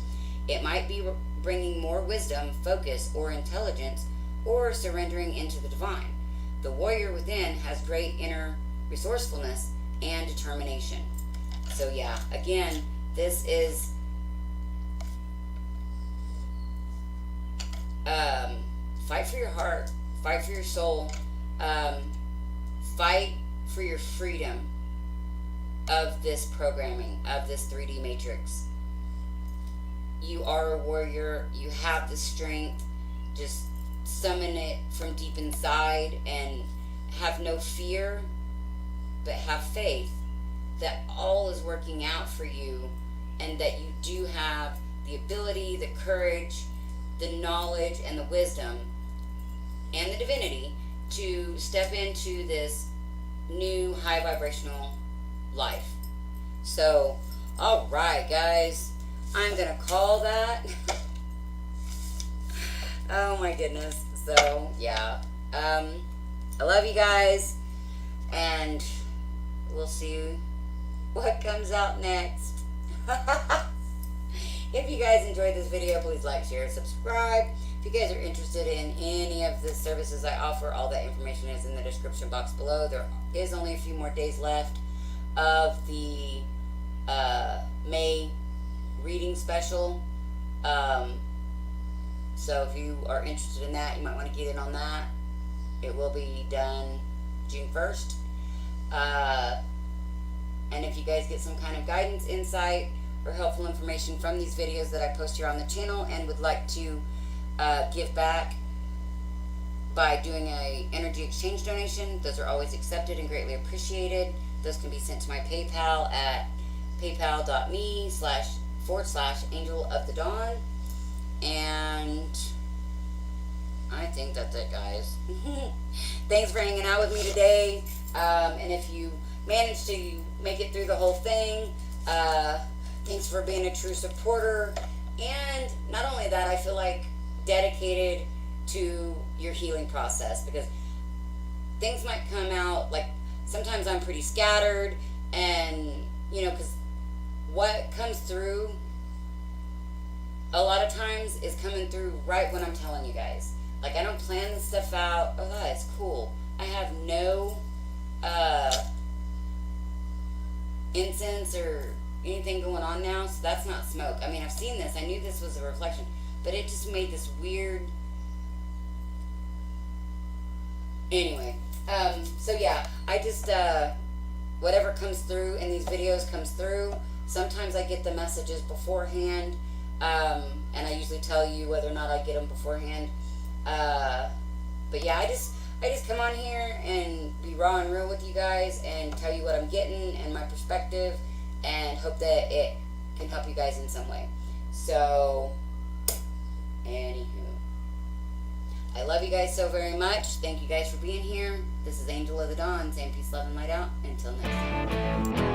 It might be bringing more wisdom, focus, or intelligence, or surrendering into the divine. The warrior within has great inner resourcefulness and determination. So yeah, again, this is fight for your heart, fight for your soul, fight for your freedom of this programming, of this 3D matrix. You are a warrior. You have the strength. Just summon it from deep inside and have no fear, but have faith that all is working out for you and that you do have the ability, the courage, the knowledge, and the wisdom and the divinity to step into this new high vibrational life. So, all right, guys, I'm gonna call that. Oh my goodness. So yeah, I love you guys, and we'll see what comes out next. If you guys enjoyed this video, please like, share, subscribe. If you guys are interested in any of the services I offer, all that information is in the description box below. There is only a few more days left of the May reading special. So if you are interested in that, you might want to get in on that. It will be done June 1st. And if you guys get some kind of guidance, insight, or helpful information from these videos that I post here on the channel and would like to give back by doing a energy exchange donation, those are always accepted and greatly appreciated. Those can be sent to my PayPal at paypal.me//Angel of the Dawn. And I think that's it, guys. Thanks for hanging out with me today. And if you managed to make it through the whole thing, thanks for being a true supporter. And not only that, I feel like dedicated to your healing process, because things might come out, like sometimes I'm pretty scattered, and because what comes through a lot of times is coming through right when I'm telling you guys. Like, I don't plan this stuff out. Oh, that's cool. I have no incense or anything going on now, so that's not smoke. I mean, I've seen this. I knew this was a reflection, but it just made this weird. Anyway, so yeah, I just whatever comes through in these videos comes through. Sometimes I get the messages beforehand. And I usually tell you whether or not I get them beforehand. But yeah, I just come on here and be raw and real with you guys and tell you what I'm getting and my perspective, and hope that it can help you guys in some way. So, anywho, I love you guys so very much. Thank you guys for being here. This is Angel of the Dawn saying peace, love, and light out. Until next time.